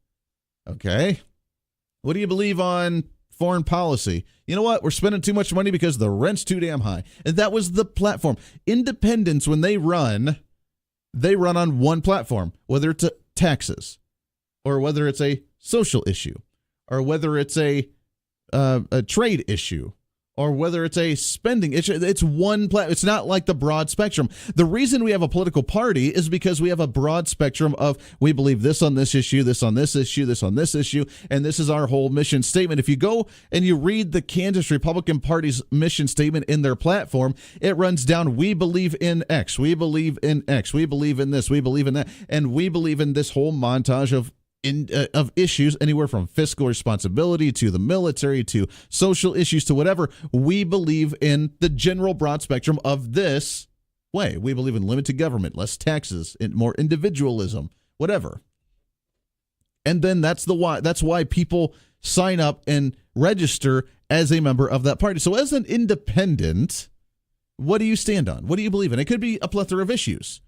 Okay. What do you believe on foreign policy? You know what? We're spending too much money because the rent's too damn high. And that was the platform. Independents, when they run on one platform, whether it's taxes, or whether it's a social issue, or whether it's a trade issue, or whether it's a spending issue. It's one platform. It's not like the broad spectrum. The reason we have a political party is because we have a broad spectrum of, we believe this on this issue, this on this issue, this on this issue, and this is our whole mission statement. If you go and you read the Kansas Republican Party's mission statement in their platform, it runs down, we believe in X, we believe in X, we believe in this, we believe in that, and we believe in this whole montage of issues, anywhere from fiscal responsibility to the military to social issues to whatever. We believe in the general broad spectrum of this way. We believe in limited government, less taxes, more individualism, whatever. And then that's why people sign up and register as a member of that party. So as an independent, what do you stand on? What do you believe in? It could be a plethora of issues.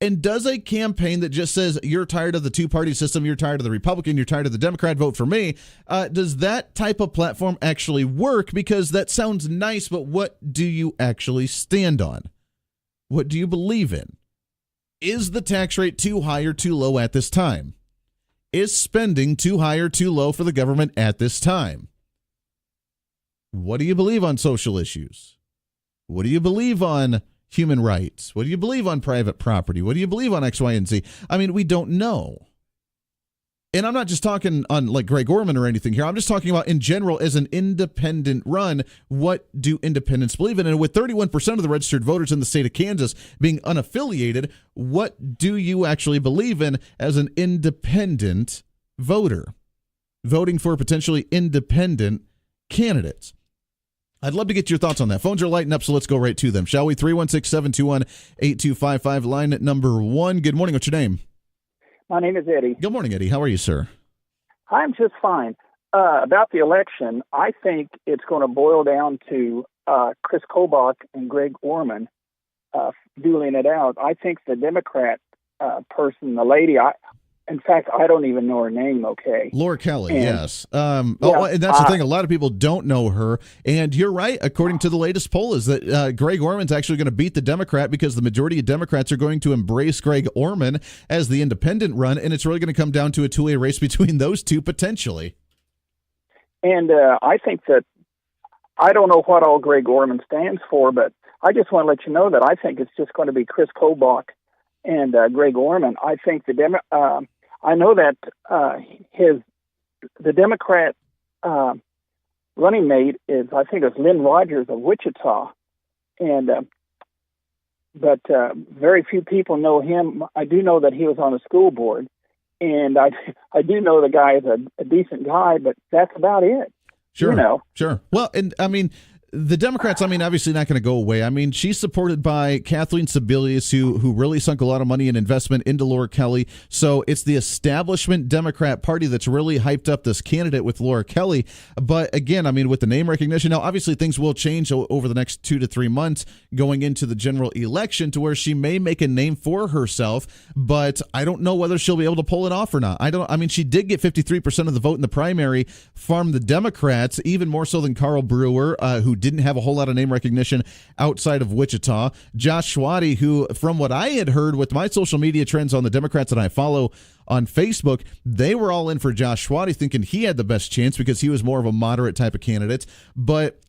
And does a campaign that just says you're tired of the two-party system, you're tired of the Republican, you're tired of the Democrat, vote for me, does that type of platform actually work? Because that sounds nice, but what do you actually stand on? What do you believe in? Is the tax rate too high or too low at this time? Is spending too high or too low for the government at this time? What do you believe on social issues? What do you believe on human rights? What do you believe on private property? What do you believe on X, Y, and Z? I mean, we don't know. And I'm not just talking on like Greg Orman or anything here. I'm just talking about in general as an independent run. What do independents believe in? And with 31% of the registered voters in the state of Kansas being unaffiliated, what do you actually believe in as an independent voter voting for potentially independent candidates? I'd love to get your thoughts on that. Phones are lighting up, so let's go right to them, shall we? 316-721-8255, line at number 1. Good morning. What's your name? My name is Eddie. Good morning, Eddie. How are you, sir? I'm just fine. About the election, I think it's going to boil down to Chris Kobach and Greg Orman dueling it out. I think the Democrat person, the lady, in fact, I don't even know her name, okay? Laura Kelly, yes. And that's the thing. A lot of people don't know her. And you're right. According to the latest poll, is that Greg Orman's actually going to beat the Democrat because the majority of Democrats are going to embrace Greg Orman as the independent run. And it's really going to come down to a two-way race between those two, potentially. And I think that I don't know what all Greg Orman stands for, but I just want to let you know that I think it's just going to be Chris Kobach and Greg Orman. I think I know that the Democrat running mate is, I think it's Lynn Rogers of Wichita, and but very few people know him. I do know that he was on the school board, and I do know the guy is a decent guy, but that's about it. Sure. You know. Sure. Well, and I mean, The Democrats, I mean, obviously not going to go away. I mean, she's supported by Kathleen Sebelius, who really sunk a lot of money and investment into Laura Kelly. So it's the establishment Democrat Party that's really hyped up this candidate with Laura Kelly. But again, I mean, with the name recognition, now obviously things will change over the next 2 to 3 months going into the general election to where she may make a name for herself. But I don't know whether she'll be able to pull it off or not. I mean, she did get 53% of the vote in the primary from the Democrats, even more so than Carl Brewer, who didn't have a whole lot of name recognition outside of Wichita. Josh Schwati, who, from what I had heard with my social media trends on the Democrats that I follow on Facebook, they were all in for Josh Schwati, thinking he had the best chance because he was more of a moderate type of candidate. But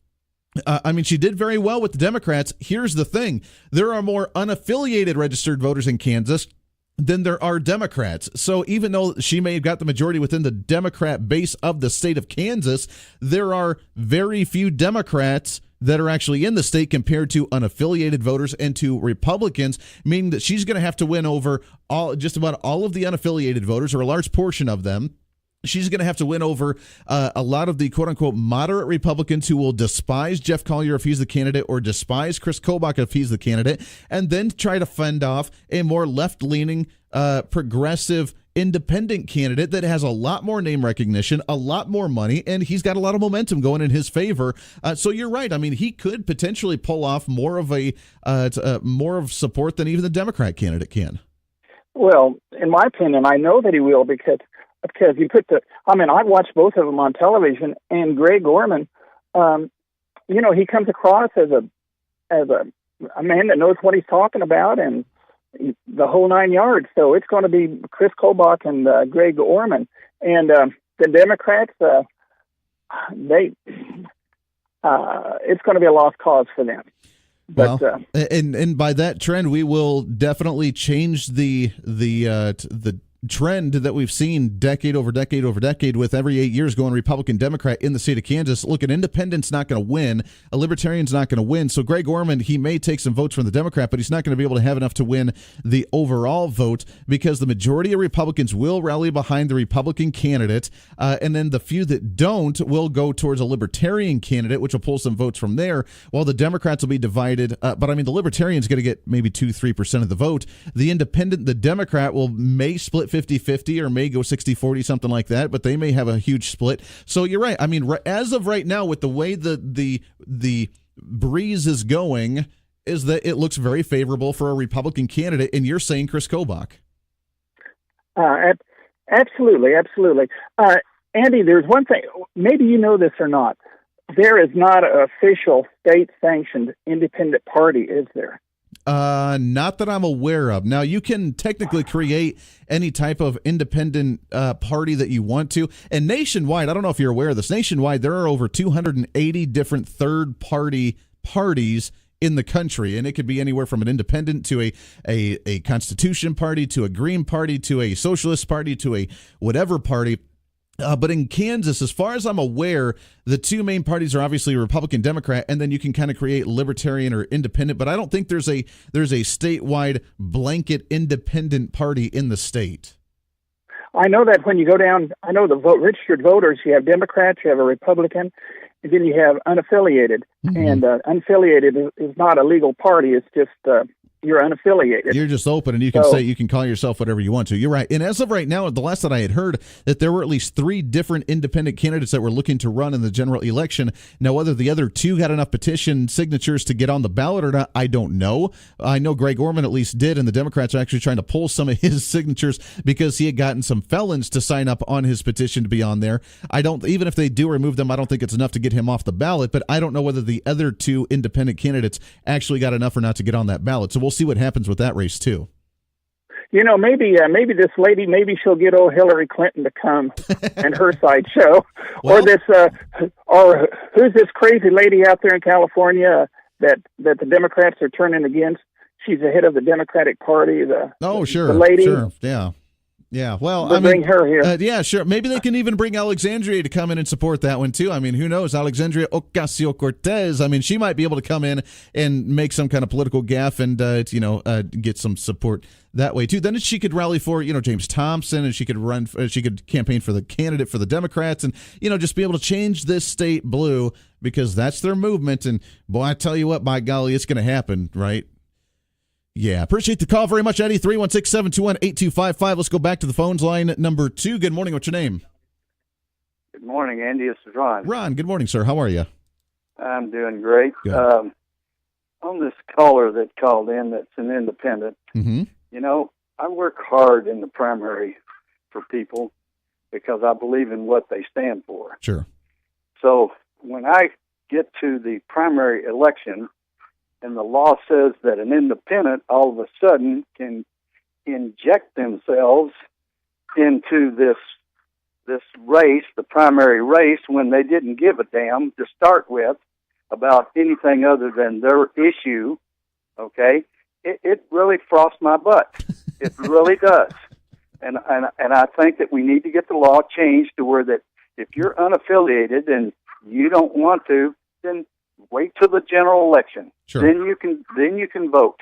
I mean, she did very well with the Democrats. Here's the thing. There are more unaffiliated registered voters in Kansas than there are Democrats. So even though she may have got the majority within the Democrat base of the state of Kansas, there are very few Democrats that are actually in the state compared to unaffiliated voters and to Republicans, meaning that she's going to have to win over just about all of the unaffiliated voters, or a large portion of them. She's going to have to win over a lot of the quote-unquote moderate Republicans who will despise Jeff Collier if he's the candidate, or despise Chris Kobach if he's the candidate, and then try to fend off a more left-leaning, progressive, independent candidate that has a lot more name recognition, a lot more money, and he's got a lot of momentum going in his favor. So you're right. I mean, he could potentially pull off more of support than even the Democrat candidate can. Well, in my opinion, I know that he will because you I've watched both of them on television, and Greg Orman, he comes across as a man that knows what he's talking about, and the whole 9 yards. So it's going to be Chris Kobach and Greg Orman, and the Democrats. It's going to be a lost cause for them. But, well, and by that trend, we will definitely change the trend that we've seen decade over decade over decade, with every 8 years going Republican Democrat in the state of Kansas. Look, an independent's not going to win, a libertarian's not going to win. So Greg Orman, he may take some votes from the Democrat, but he's not going to be able to have enough to win the overall vote, because the majority of Republicans will rally behind the Republican candidate, and then the few that don't will go towards a libertarian candidate, which will pull some votes from there, while the Democrats will be divided. But I mean, the libertarian's going to get maybe 2-3% of the vote. The independent, the Democrat, may split 50-50 or may go 60-40, something like that, but they may have a huge split. So you're right. I mean, as of right now, with the way the breeze is going, is that it looks very favorable for a Republican candidate, and you're saying Chris Kobach. Absolutely. Andy, there's one thing, maybe you know this or not. There is not an official state-sanctioned independent party, is there? Not that I'm aware of. Now, you can technically create any type of independent party that you want to. And nationwide, I don't know if you're aware of this, nationwide, there are over 280 different third-party parties in the country. And it could be anywhere from an independent to a Constitution party to a Green party to a Socialist party to a whatever party. But in Kansas, as far as I'm aware, the two main parties are obviously Republican, Democrat, and then you can kind of create libertarian or independent. But I don't think there's a statewide blanket independent party in the state. I know that when you go down, I know the registered voters, you have Democrats, you have a Republican, and then you have unaffiliated. Mm-hmm. And unaffiliated is not a legal party. It's just you're unaffiliated. You're just open, and you can call yourself whatever you want to. You're right. And as of right now, the last that I had heard, that there were at least 3 different independent candidates that were looking to run in the general election. Now, whether the other 2 got enough petition signatures to get on the ballot or not, I don't know. I know Greg Orman at least did, and the Democrats are actually trying to pull some of his signatures because he had gotten some felons to sign up on his petition to be on there. Even if they do remove them, I don't think it's enough to get him off the ballot, but I don't know whether the other 2 independent candidates actually got enough or not to get on that ballot. So we'll see what happens with that race too. Maybe this lady, maybe she'll get old Hillary Clinton to come and her side show, or who's this crazy lady out there in California that the Democrats are turning against? She's the head of the Democratic Party. The lady. Sure, yeah. Yeah, well, We'll bring her here. Yeah, sure. Maybe they can even bring Alexandria to come in and support that one, too. I mean, who knows? Alexandria Ocasio-Cortez, I mean, she might be able to come in and make some kind of political gaffe and, get some support that way, too. Then she could rally for, James Thompson, and she could campaign for the candidate for the Democrats and, just be able to change this state blue because that's their movement. And, boy, I tell you what, by golly, it's going to happen, right? Yeah, appreciate the call very much, Eddie. 316-721-8255. Let's go back to the phones line number 2. Good morning. What's your name? Good morning, Andy. This is Ron. Ron, good morning, sir. How are you? I'm doing great. Good. On this caller that called in that's an independent, Mm-hmm. I work hard in the primary for people because I believe in what they stand for. Sure. So when I get to the primary election, and the law says that an independent all of a sudden can inject themselves into this race, the primary race, when they didn't give a damn to start with about anything other than their issue, okay, it really frosts my butt. It really does. And I think that we need to get the law changed to where that if you're unaffiliated and you don't want to, then wait till the general election. Sure. Then you can vote.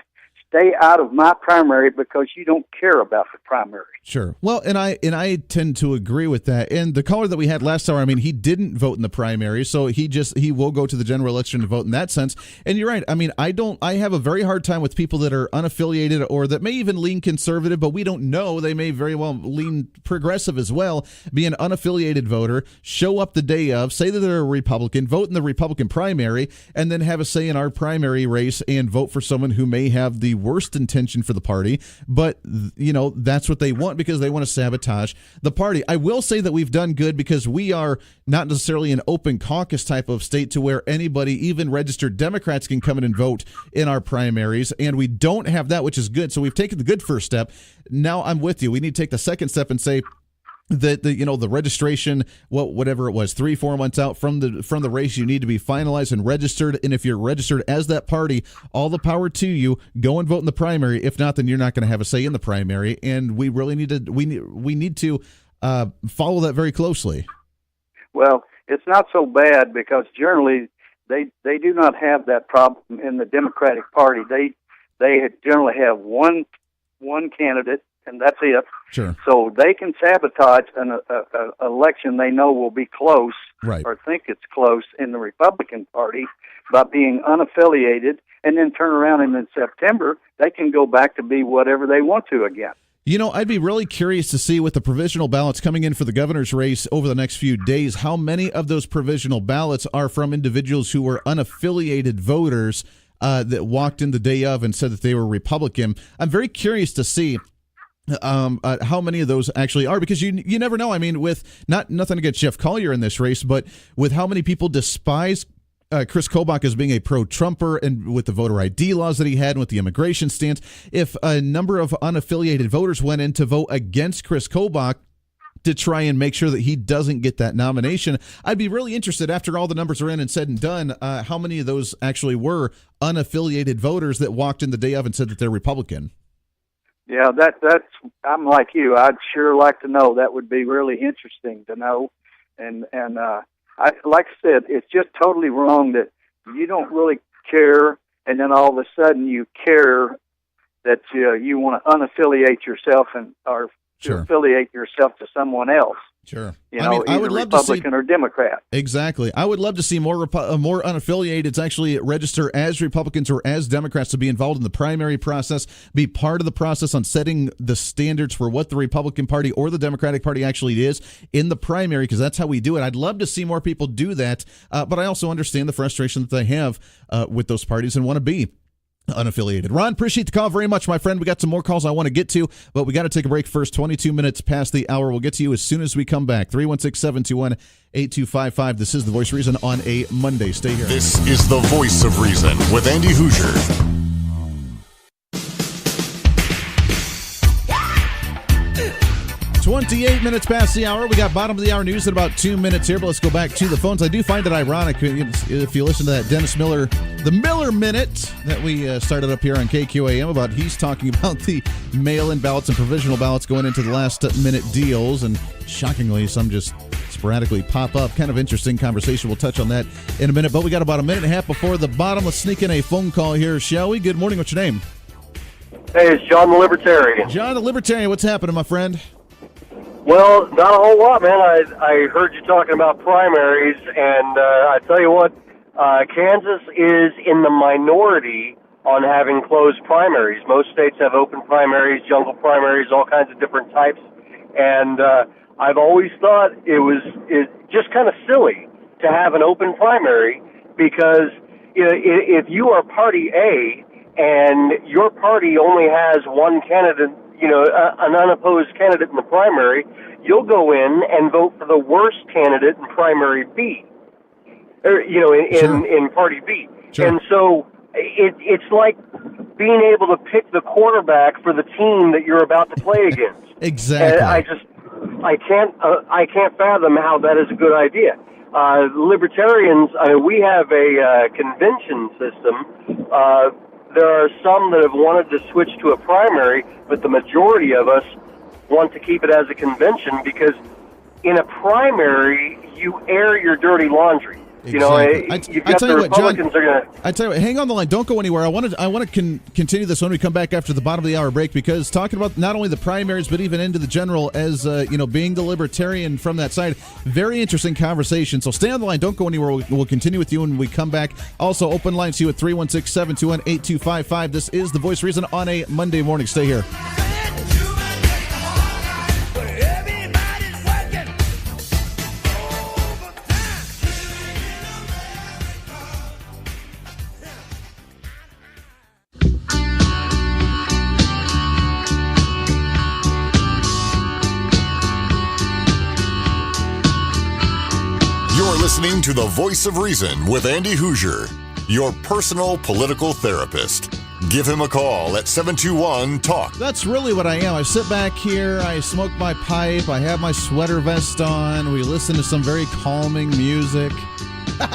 Stay out of my primary because you don't care about the primary. Sure. Well, and I tend to agree with that. And the caller that we had last hour, I mean, he didn't vote in the primary, so he will go to the general election to vote in that sense. And you're right. I mean, I have a very hard time with people that are unaffiliated or that may even lean conservative, but we don't know. They may very well lean progressive as well. Be an unaffiliated voter, show up the day of, say that they're a Republican, vote in the Republican primary, and then have a say in our primary race and vote for someone who may have the worst intention for the party, but that's what they want because they want to sabotage the party. I will say that we've done good because we are not necessarily an open caucus type of state to where anybody, even registered Democrats, can come in and vote in our primaries, and we don't have that, which is good. So we've taken the good first step. Now I'm with you. We need to take the second step and say that the registration, whatever it was, 3-4 months out from the race, you need to be finalized and registered. And if you're registered as that party, all the power to you. Go and vote in the primary. If not, then you're not going to have a say in the primary. And we really need to follow that very closely. Well, it's not so bad because generally they do not have that problem in the Democratic Party. They generally have one candidate, and that's it. Sure. So they can sabotage an election they know will be close, right, or think it's close in the Republican Party by being unaffiliated, and then turn around and in September they can go back to be whatever they want to again. I'd be really curious to see with the provisional ballots coming in for the governor's race over the next few days, how many of those provisional ballots are from individuals who were unaffiliated voters that walked in the day of and said that they were Republican. I'm very curious to see how many of those actually are, because you never know. I mean, with nothing against Jeff Collier in this race, but with how many people despise Chris Kobach as being a pro-Trumper, and with the voter ID laws that he had and with the immigration stance, if a number of unaffiliated voters went in to vote against Chris Kobach to try and make sure that he doesn't get that nomination, I'd be really interested, after all the numbers are in and said and done, how many of those actually were unaffiliated voters that walked in the day of and said that they're Republican. Yeah, that's. I'm like you. I'd sure like to know. That would be really interesting to know. And I like I said, it's just totally wrong that you don't really care, and then all of a sudden you care that you want to unaffiliate yourself or Sure. affiliate yourself to someone else. Sure. I would love Republican or Democrat. Exactly. I would love to see more unaffiliateds actually register as Republicans or as Democrats to be involved in the primary process, be part of the process on setting the standards for what the Republican Party or the Democratic Party actually is in the primary, because that's how we do it. I'd love to see more people do that, but I also understand the frustration that they have with those parties and want to be unaffiliated. Ron, appreciate the call very much, my friend. We got some more calls I want to get to, but we got to take a break first. 22 minutes past the hour. We'll get to you as soon as we come back. 316-721-8255. This is The Voice of Reason on a Monday. Stay here. This is The Voice of Reason with Andy Hoosier. 28 minutes past the hour. We got bottom of the hour news in about 2 minutes here, but let's go back to the phones. I do find it ironic if you listen to that Dennis Miller, the Miller Minute that we started up here on KQAM about, he's talking about the mail-in ballots and provisional ballots going into the last minute deals, and shockingly, some just sporadically pop up. Kind of interesting conversation. We'll touch on that in a minute, but we got about a minute and a half before the bottom. Let's sneak in a phone call here, shall we? Good morning. What's your name? Hey, it's John the Libertarian. John the Libertarian. What's happening, my friend? Well, not a whole lot, man. I heard you talking about primaries, and I tell you what, Kansas is in the minority on having closed primaries. Most states have open primaries, jungle primaries, all kinds of different types, and I've always thought it's just kind of silly to have an open primary because if you are Party A and your party only has one candidate, an unopposed candidate in the primary, you'll go in and vote for the worst candidate in primary B, or, in Party B. Sure. And so it's like being able to pick the quarterback for the team that you're about to play against. Exactly. And I can't fathom how that is a good idea. Libertarians, we have a convention system. There are some that have wanted to switch to a primary, but the majority of us want to keep it as a convention because in a primary, you air your dirty laundry. Exactly. You've got the Republicans are going to... I tell you what, hang on the line. Don't go anywhere. I want to continue this when we come back after the bottom of the hour break, because talking about not only the primaries but even into the general as being the Libertarian from that side, very interesting conversation. So stay on the line. Don't go anywhere. We'll continue with you when we come back. Also, open lines to you at 316-721-8255. This is The Voice of Reason on a Monday morning. Stay here. Listening to The Voice of Reason with Andy Hoosier, your personal political therapist. Give him a call at 721-TALK. That's really what I am. I sit back here, I smoke my pipe, I have my sweater vest on, we listen to some very calming music. The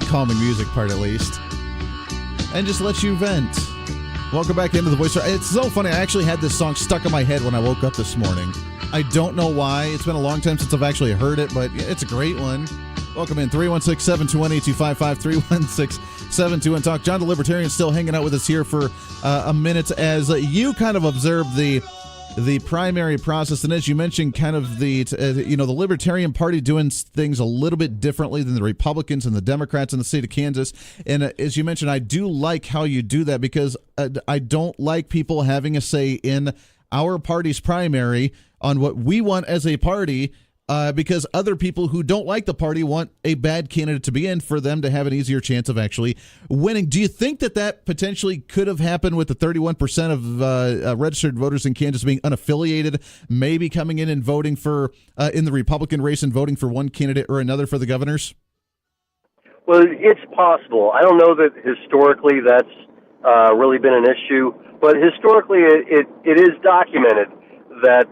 calming music part, at least. And just let you vent. Welcome back into The Voice. It's so funny. I actually had this song stuck in my head when I woke up this morning. I don't know why. It's been a long time since I've actually heard it, but it's a great one. Welcome in, 316-721-8255, 316-721-TALK. John the Libertarian still hanging out with us here for a minute as you kind of observe the primary process. And as you mentioned, kind of the Libertarian Party doing things a little bit differently than the Republicans and the Democrats in the state of Kansas. And as you mentioned, I do like how you do that because I don't like people having a say in our party's primary on what we want as a party, because other people who don't like the party want a bad candidate to be in for them to have an easier chance of actually winning. Do you think that potentially could have happened with the 31% of registered voters in Kansas being unaffiliated, maybe coming in and voting for in the Republican race and voting for one candidate or another for the governors? Well, it's possible. I don't know that historically that's really been an issue, but historically it is documented that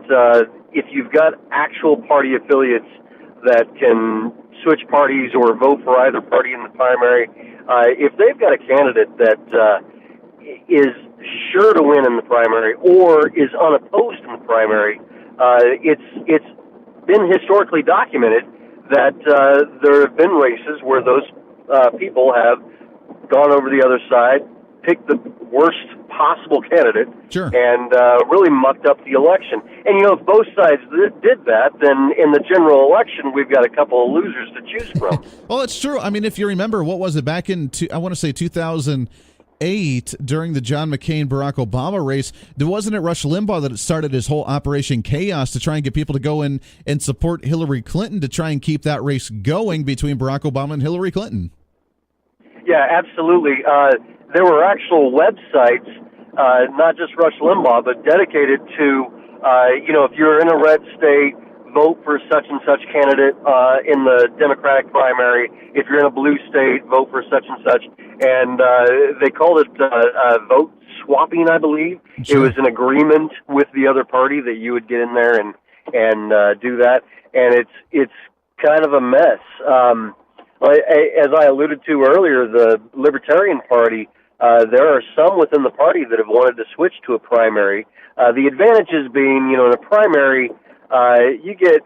if you've got actual party affiliates that can switch parties or vote for either party in the primary, if they've got a candidate that is sure to win in the primary or is unopposed in the primary, it's been historically documented that there have been races where those people have gone over the other side, picked the worst possible candidate, sure, and really mucked up the election. And, if both sides did that, then in the general election, we've got a couple of losers to choose from. Well, it's true. I mean, if you remember, what was it, back in, I want to say 2008, during the John McCain-Barack Obama race, wasn't it Rush Limbaugh that started his whole Operation Chaos to try and get people to go in and support Hillary Clinton to try and keep that race going between Barack Obama and Hillary Clinton? Yeah, absolutely. There were actual websites, not just Rush Limbaugh, but dedicated to, if you're in a red state, vote for such and such candidate in the Democratic primary. If you're in a blue state, vote for such and such. And they called it vote swapping, I believe. Sure. It was an agreement with the other party that you would get in there and do that. And it's kind of a mess. As I alluded to earlier, the Libertarian Party, there are some within the party that have wanted to switch to a primary. The advantages being, in a primary, you get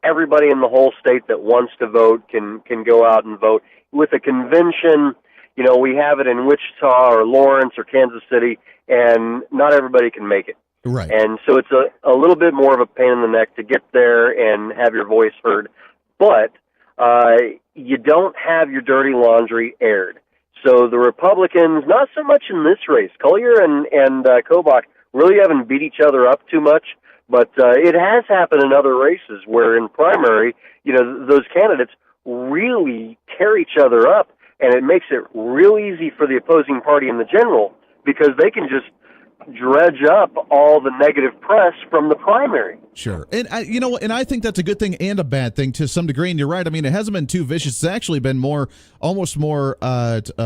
everybody in the whole state that wants to vote can go out and vote. With a convention, we have it in Wichita or Lawrence or Kansas City, and not everybody can make it. Right. And so it's a little bit more of a pain in the neck to get there and have your voice heard. But you don't have your dirty laundry aired. So the Republicans, not so much in this race. Collier and Kobach really haven't beat each other up too much, but it has happened in other races where in primary, those candidates really tear each other up, and it makes it real easy for the opposing party in the general because they can just dredge up all the negative press from the primary. Sure. And I think that's a good thing and a bad thing to some degree. And you're right. I mean, it hasn't been too vicious. It's actually been almost more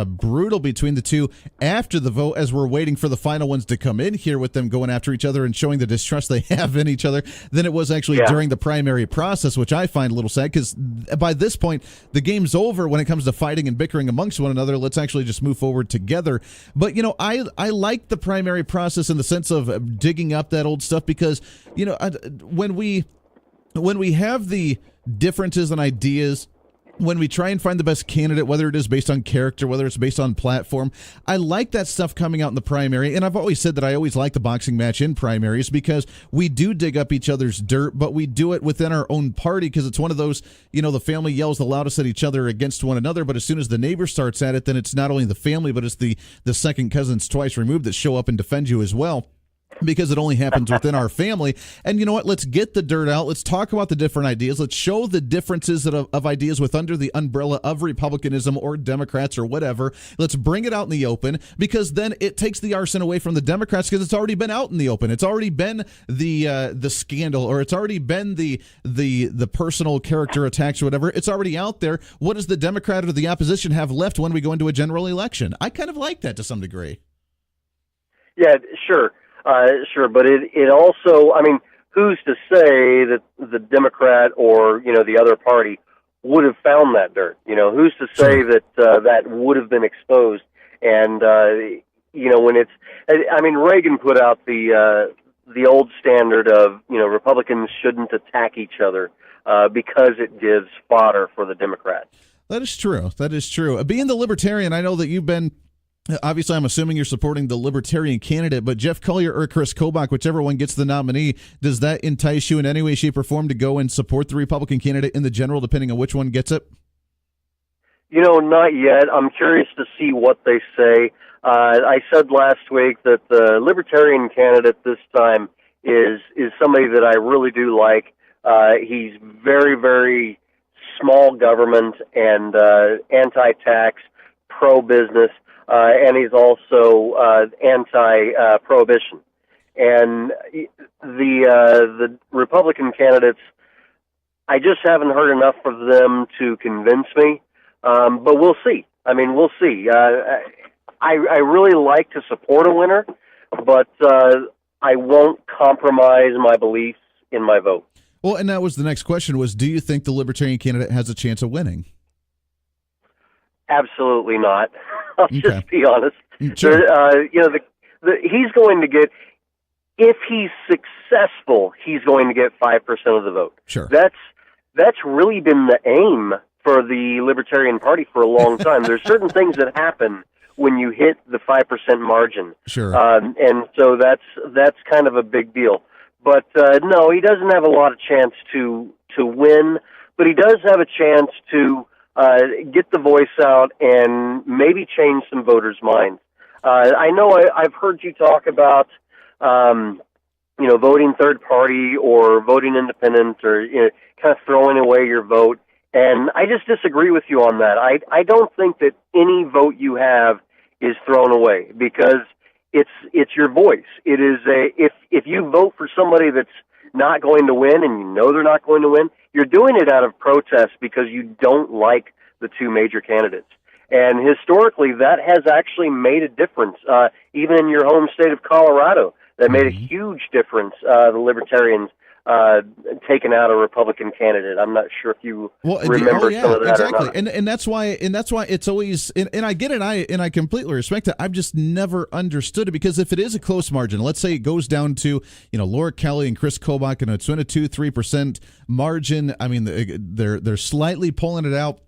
brutal between the two after the vote as we're waiting for the final ones to come in here with them going after each other and showing the distrust they have in each other than it was actually during the primary process, which I find a little sad because by this point, the game's over when it comes to fighting and bickering amongst one another. Let's actually just move forward together. But, I like the primary process in the sense of digging up that old stuff because, when we have the differences in ideas, when we try and find the best candidate, whether it is based on character, whether it's based on platform, I like that stuff coming out in the primary. And I've always said that I always like the boxing match in primaries because we do dig up each other's dirt, but we do it within our own party because it's one of those, the family yells the loudest at each other against one another. But as soon as the neighbor starts at it, then it's not only the family, but it's the second cousins twice removed that show up and defend you as well. Because it only happens within our family. And you know what? Let's get the dirt out. Let's talk about the different ideas. Let's show the differences of ideas with under the umbrella of Republicanism or Democrats or whatever. Let's bring it out in the open because then it takes the arson away from the Democrats because it's already been out in the open. It's already been the scandal or it's already been the personal character attacks or whatever. It's already out there. What does the Democrat or the opposition have left when we go into a general election? I kind of like that to some degree. Yeah, sure. Sure, but it also, who's to say that the Democrat or, the other party would have found that dirt? Who's to say that that would have been exposed? And, when Reagan put out the old standard of, Republicans shouldn't attack each other because it gives fodder for the Democrats. That is true. That is true. Being the Libertarian, I know that you've been... Obviously, I'm assuming you're supporting the Libertarian candidate, but Jeff Collier or Chris Kobach, whichever one gets the nominee, does that entice you in any way, shape, or form to go and support the Republican candidate in the general, depending on which one gets it? Not yet. I'm curious to see what they say. I said last week that the Libertarian candidate this time is somebody that I really do like. He's very, very small government and anti-tax, pro-business. And he's also anti-prohibition. And the Republican candidates, I just haven't heard enough of them to convince me. But we'll see. We'll see. I really like to support a winner, but I won't compromise my beliefs in my vote. Well, and that was the next question was, do you think the Libertarian candidate has a chance of winning? Absolutely not. I'll just be honest. Sure. He's going to get, if he's successful, he's going to get 5% of the vote. Sure. That's really been the aim for the Libertarian Party for a long time. There's certain things that happen when you hit the 5% margin. Sure. And so that's kind of a big deal. But no, he doesn't have a lot of chance to win, but he does have a chance to get the voice out and maybe change some voters' minds. I know I've heard you talk about, voting third party or voting independent or kind of throwing away your vote, and I just disagree with you on that. I don't think that any vote you have is thrown away because it's your voice. It is if you vote for somebody that's not going to win and you know they're not going to win, you're doing it out of protest because you don't like the two major candidates. And historically, that has actually made a difference. Even in your home state of Colorado, that made a huge difference. The Libertarians taking out a Republican candidate. I'm not sure if you remember some of that. Exactly. Or not. And that's why it's always, and I get it, and I completely respect it. I've just never understood it, because if it is a close margin, let's say it goes down to, Laura Kelly and Chris Kobach, and it's in a 2-3% margin. I mean, they're slightly pulling it out.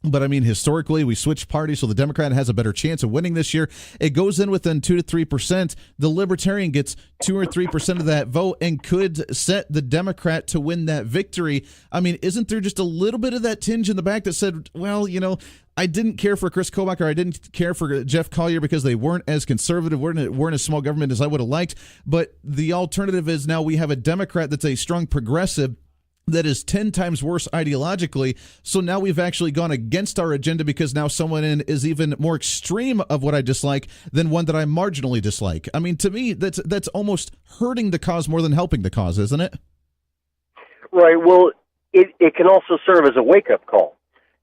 But I mean, historically, we switched parties, so the Democrat has a better chance of winning this year. It goes in within 2 to 3%. The Libertarian gets 2 or 3% of that vote and could set the Democrat to win that victory. I mean, isn't there just a little bit of that tinge in the back that said, well, I didn't care for Chris Kobach, or I didn't care for Jeff Collier because they weren't as conservative, weren't as small government as I would have liked. But the alternative is now we have a Democrat that's a strong progressive that is 10 times worse ideologically. So now we've actually gone against our agenda because now someone in is even more extreme of what I dislike than one that I marginally dislike. I mean, to me, that's almost hurting the cause more than helping the cause, isn't it? Right. Well, it can also serve as a wake-up call.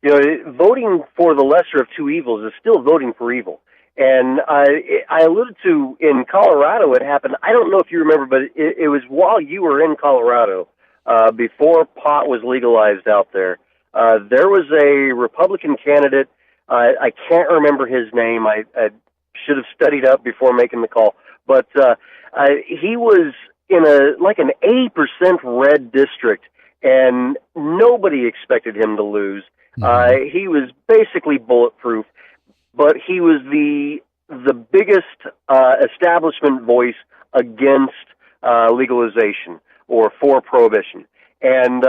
Voting for the lesser of two evils is still voting for evil. And I alluded to in Colorado, it happened. I don't know if you remember, but it was while you were in Colorado, before pot was legalized out there. There was a Republican candidate. I can't remember his name. I should have studied up before making the call. But he was in an 80% red district, and nobody expected him to lose. He was basically bulletproof, but he was the biggest establishment voice against legalization or for prohibition. And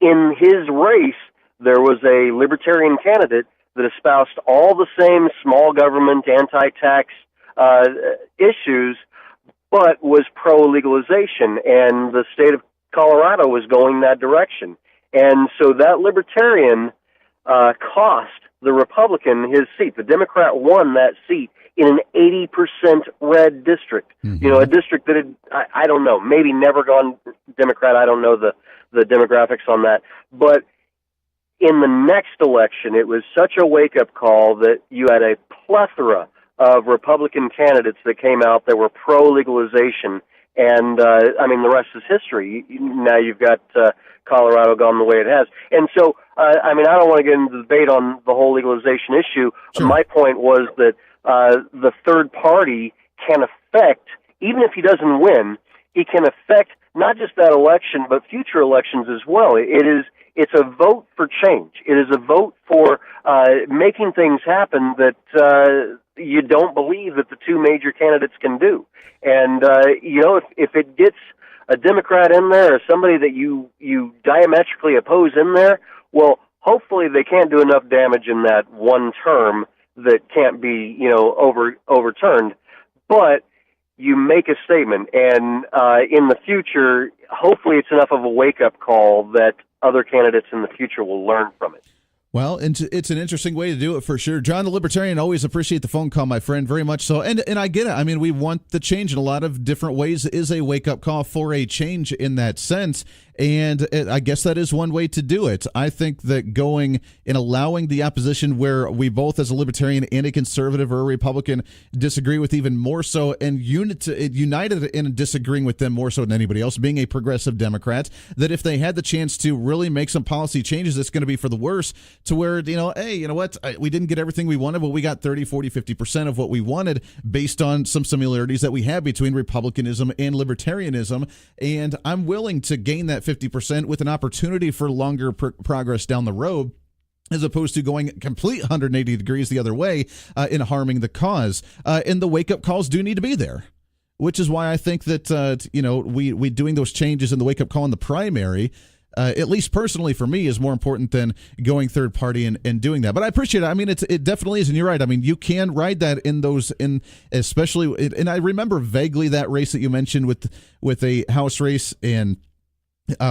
in his race, there was a Libertarian candidate that espoused all the same small government, anti-tax issues, but was pro-legalization, and the state of Colorado was going that direction. And so that Libertarian cost the Republican his seat. The Democrat won that seat in an 80% red district. A district that had, I don't know, maybe never gone Democrat. I don't know the demographics on that. But in the next election, it was such a wake-up call that you had a plethora of Republican candidates that came out that were pro-legalization. And, the rest is history. Now you've got Colorado gone the way it has. And so, I don't want to get into the debate on the whole legalization issue. Sure. My point was that the third party can affect, even if he doesn't win, he can affect not just that election, but future elections as well. It's a vote for change. It is a vote for making things happen that you don't believe that the two major candidates can do. And, if it gets a Democrat in there or somebody that you diametrically oppose in there, well, hopefully they can't do enough damage in that one term that can't be, overturned. But you make a statement, and in the future, hopefully it's enough of a wake-up call that other candidates in the future will learn from it. Well, it's an interesting way to do it for sure. John, the Libertarian, always appreciate the phone call, my friend, very much so. And I get it. I mean, we want the change in a lot of different ways. It is a wake-up call for a change in that sense. And I guess that is one way to do it. I think that going and allowing the opposition where we both as a Libertarian and a conservative or a Republican disagree with even more so, and united in disagreeing with them more so than anybody else, being a progressive Democrat, that if they had the chance to really make some policy changes, it's going to be for the worse, to where, hey, you know what, we didn't get everything we wanted, but we got 30, 40, 50% of what we wanted based on some similarities that we have between Republicanism and Libertarianism. And I'm willing to gain that 50% with an opportunity for longer progress down the road, as opposed to going complete 180 degrees the other way in harming the cause. And the wake-up calls do need to be there, which is why I think that, we doing those changes in the wake-up call in the primary, at least personally for me, is more important than going third party and doing that. But I appreciate it. I mean, it definitely is, and you're right. I mean, you can ride that especially, and I remember vaguely that race that you mentioned with a House race and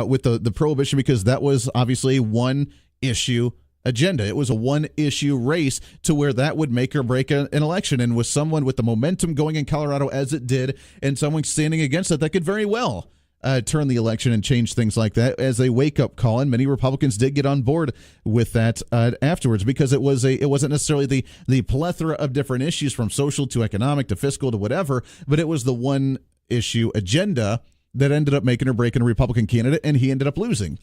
with the prohibition, because that was obviously a one-issue agenda. It was a one-issue race to where that would make or break an election. And with someone with the momentum going in Colorado as it did, and someone standing against it, that could very well turn the election and change things like that as a wake-up call, and many Republicans did get on board with that afterwards, because it wasn't necessarily the plethora of different issues from social to economic to fiscal to whatever, but it was the one issue agenda that ended up making or breaking a Republican candidate, and he ended up losing.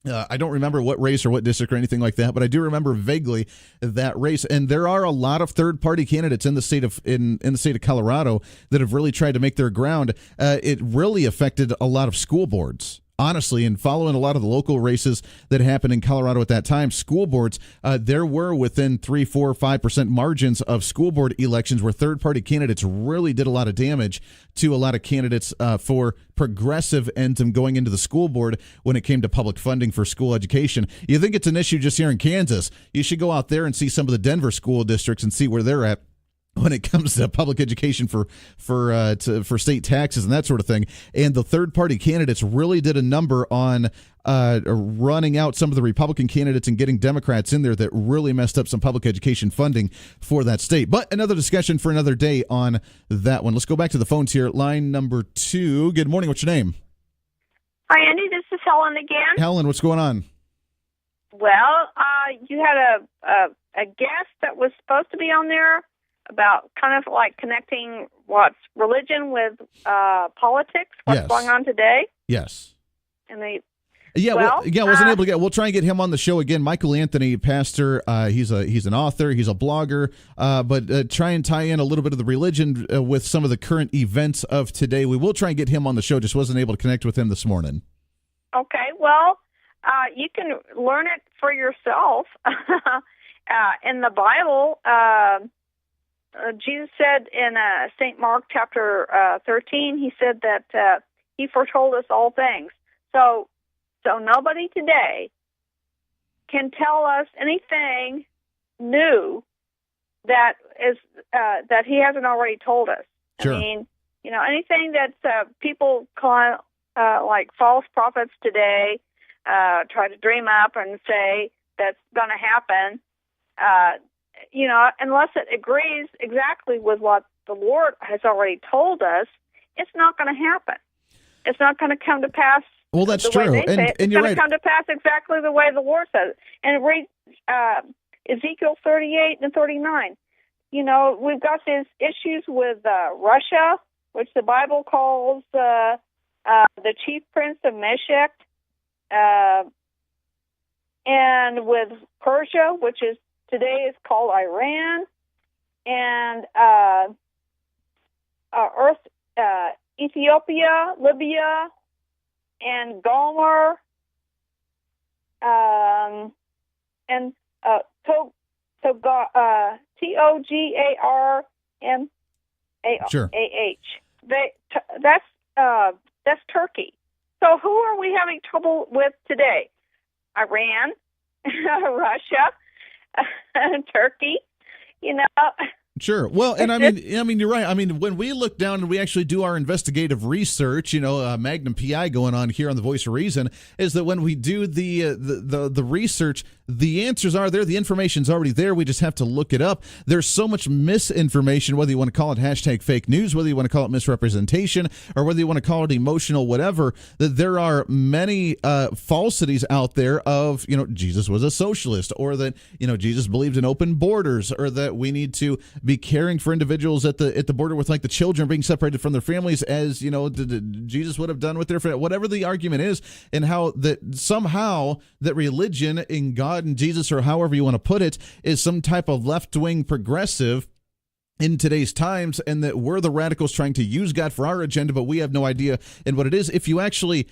I don't remember what race or what district or anything like that, but I do remember vaguely that race. And there are a lot of third-party candidates in the state of Colorado that have really tried to make their ground. It really affected a lot of school boards. Honestly, and following a lot of the local races that happened in Colorado at that time, school boards, there were within 3, 4, 5% margins of school board elections where third-party candidates really did a lot of damage to a lot of candidates for progressive Anthem going into the school board when it came to public funding for school education. You think it's an issue just here in Kansas? You should go out there and see some of the Denver school districts and see where they're at when it comes to public education for state taxes and that sort of thing. And the third-party candidates really did a number on running out some of the Republican candidates and getting Democrats in there that really messed up some public education funding for that state. But another discussion for another day on that one. Let's go back to the phones here. Line number 2. Good morning. What's your name? Hi, Andy. This is Helen again. Helen, what's going on? Well, you had a guest that was supposed to be on there about kind of like connecting what's religion with politics, what's going on today. Yes. And they wasn't able to get. We'll try and get him on the show again. Michael Anthony, pastor. He's an author. He's a blogger. But try and tie in a little bit of the religion with some of the current events of today. We will try and get him on the show. Just wasn't able to connect with him this morning. Okay. Well, you can learn it for yourself. In the Bible, Jesus said in St. Mark chapter 13, he said that he foretold us all things. So nobody today can tell us anything new that is that he hasn't already told us. Sure. I mean, anything that people call like false prophets today try to dream up and say that's going to happen. Unless it agrees exactly with what the Lord has already told us, it's not going to happen. It's not going to come to pass. Well, that's true. And you're right. It's going to come to pass exactly the way the Lord says it. And read Ezekiel 38 and 39. We've got these issues with Russia, which the Bible calls the chief prince of Meshech, and with Persia, which is today is called Iran, and Ethiopia, Libya, and Gomer, and Togarmah. Sure. That's Turkey. So who are we having trouble with today? Iran, Russia, Turkey, Sure. Well, and I mean, you're right. I mean, when we look down and we actually do our investigative research, Magnum PI going on here on the Voice of Reason, is that when we do the research, the answers are there. The information's already there. We just have to look it up. There's so much misinformation, whether you want to call it hashtag fake news, whether you want to call it misrepresentation, or whether you want to call it emotional, whatever, that there are many falsities out there of, Jesus was a socialist, or that, Jesus believed in open borders, or that we need to be caring for individuals at the border with like the children being separated from their families, as Jesus would have done with their family, whatever the argument is, and how that somehow that religion in God and Jesus, or however you want to put it, is some type of left-wing progressive in today's times, and that we're the radicals trying to use God for our agenda, but we have no idea in what it is. If you actually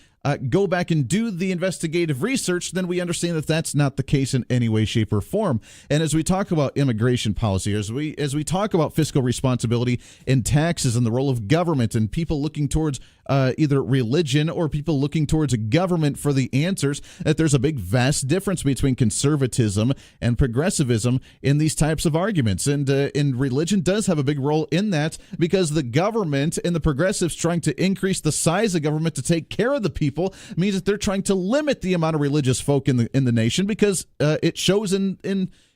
go back and do the investigative research, then we understand that that's not the case in any way, shape, or form. And as we talk about immigration policy, as we talk about fiscal responsibility and taxes and the role of government and people looking towards either religion or people looking towards a government for the answers, that there's a big, vast difference between conservatism and progressivism in these types of arguments. And religion does have a big role in that, because the government and the progressives trying to increase the size of government to take care of the people means that they're trying to limit the amount of religious folk in the nation, because it shows in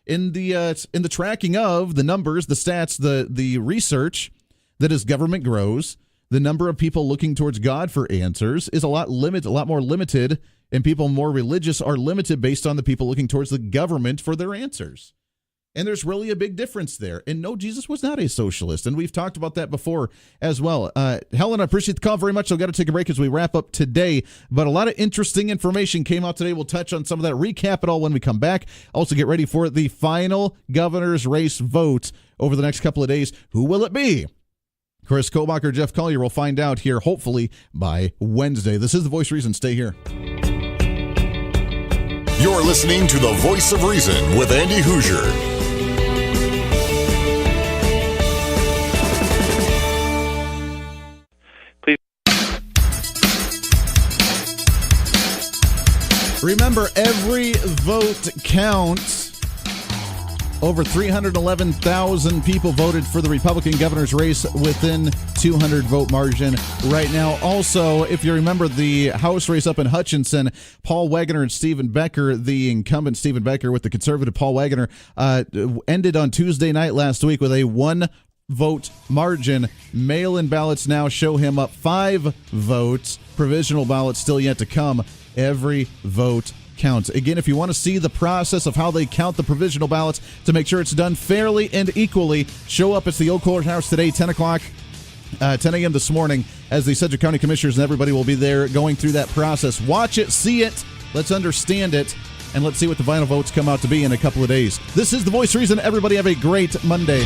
the tracking of the numbers, the stats, the research, that as government grows, the number of people looking towards God for answers is a lot more limited, and people more religious are limited based on the people looking towards the government for their answers. And there's really a big difference there. And no, Jesus was not a socialist, and we've talked about that before as well. Helen, I appreciate the call very much. I've got to take a break as we wrap up today, but a lot of interesting information came out today. We'll touch on some of that, recap it all when we come back. Also get ready for the final governor's race vote over the next couple of days. Who will it be? Chris Kobach or Jeff Collier? Will find out here, hopefully, by Wednesday. This is The Voice of Reason. Stay here. You're listening to The Voice of Reason with Andy Hoosier. Remember, every vote counts. Over 311,000 people voted for the Republican governor's race within 200 vote margin right now. Also, if you remember the House race up in Hutchinson, Paul Wagner and Stephen Becker, the incumbent Stephen Becker with the conservative Paul Wagner, ended on Tuesday night last week with a one-vote margin. Mail-in ballots now show him up 5 votes. Provisional ballots still yet to come. Every vote counts. Again, if you want to see the process of how they count the provisional ballots to make sure it's done fairly and equally, show up at the Old Courthouse today, 10 a.m. this morning, as the Sedgwick County Commissioners and everybody will be there going through that process. Watch it, see it, let's understand it, and let's see what the final votes come out to be in a couple of days. This is The Voice of Reason. Everybody have a great Monday.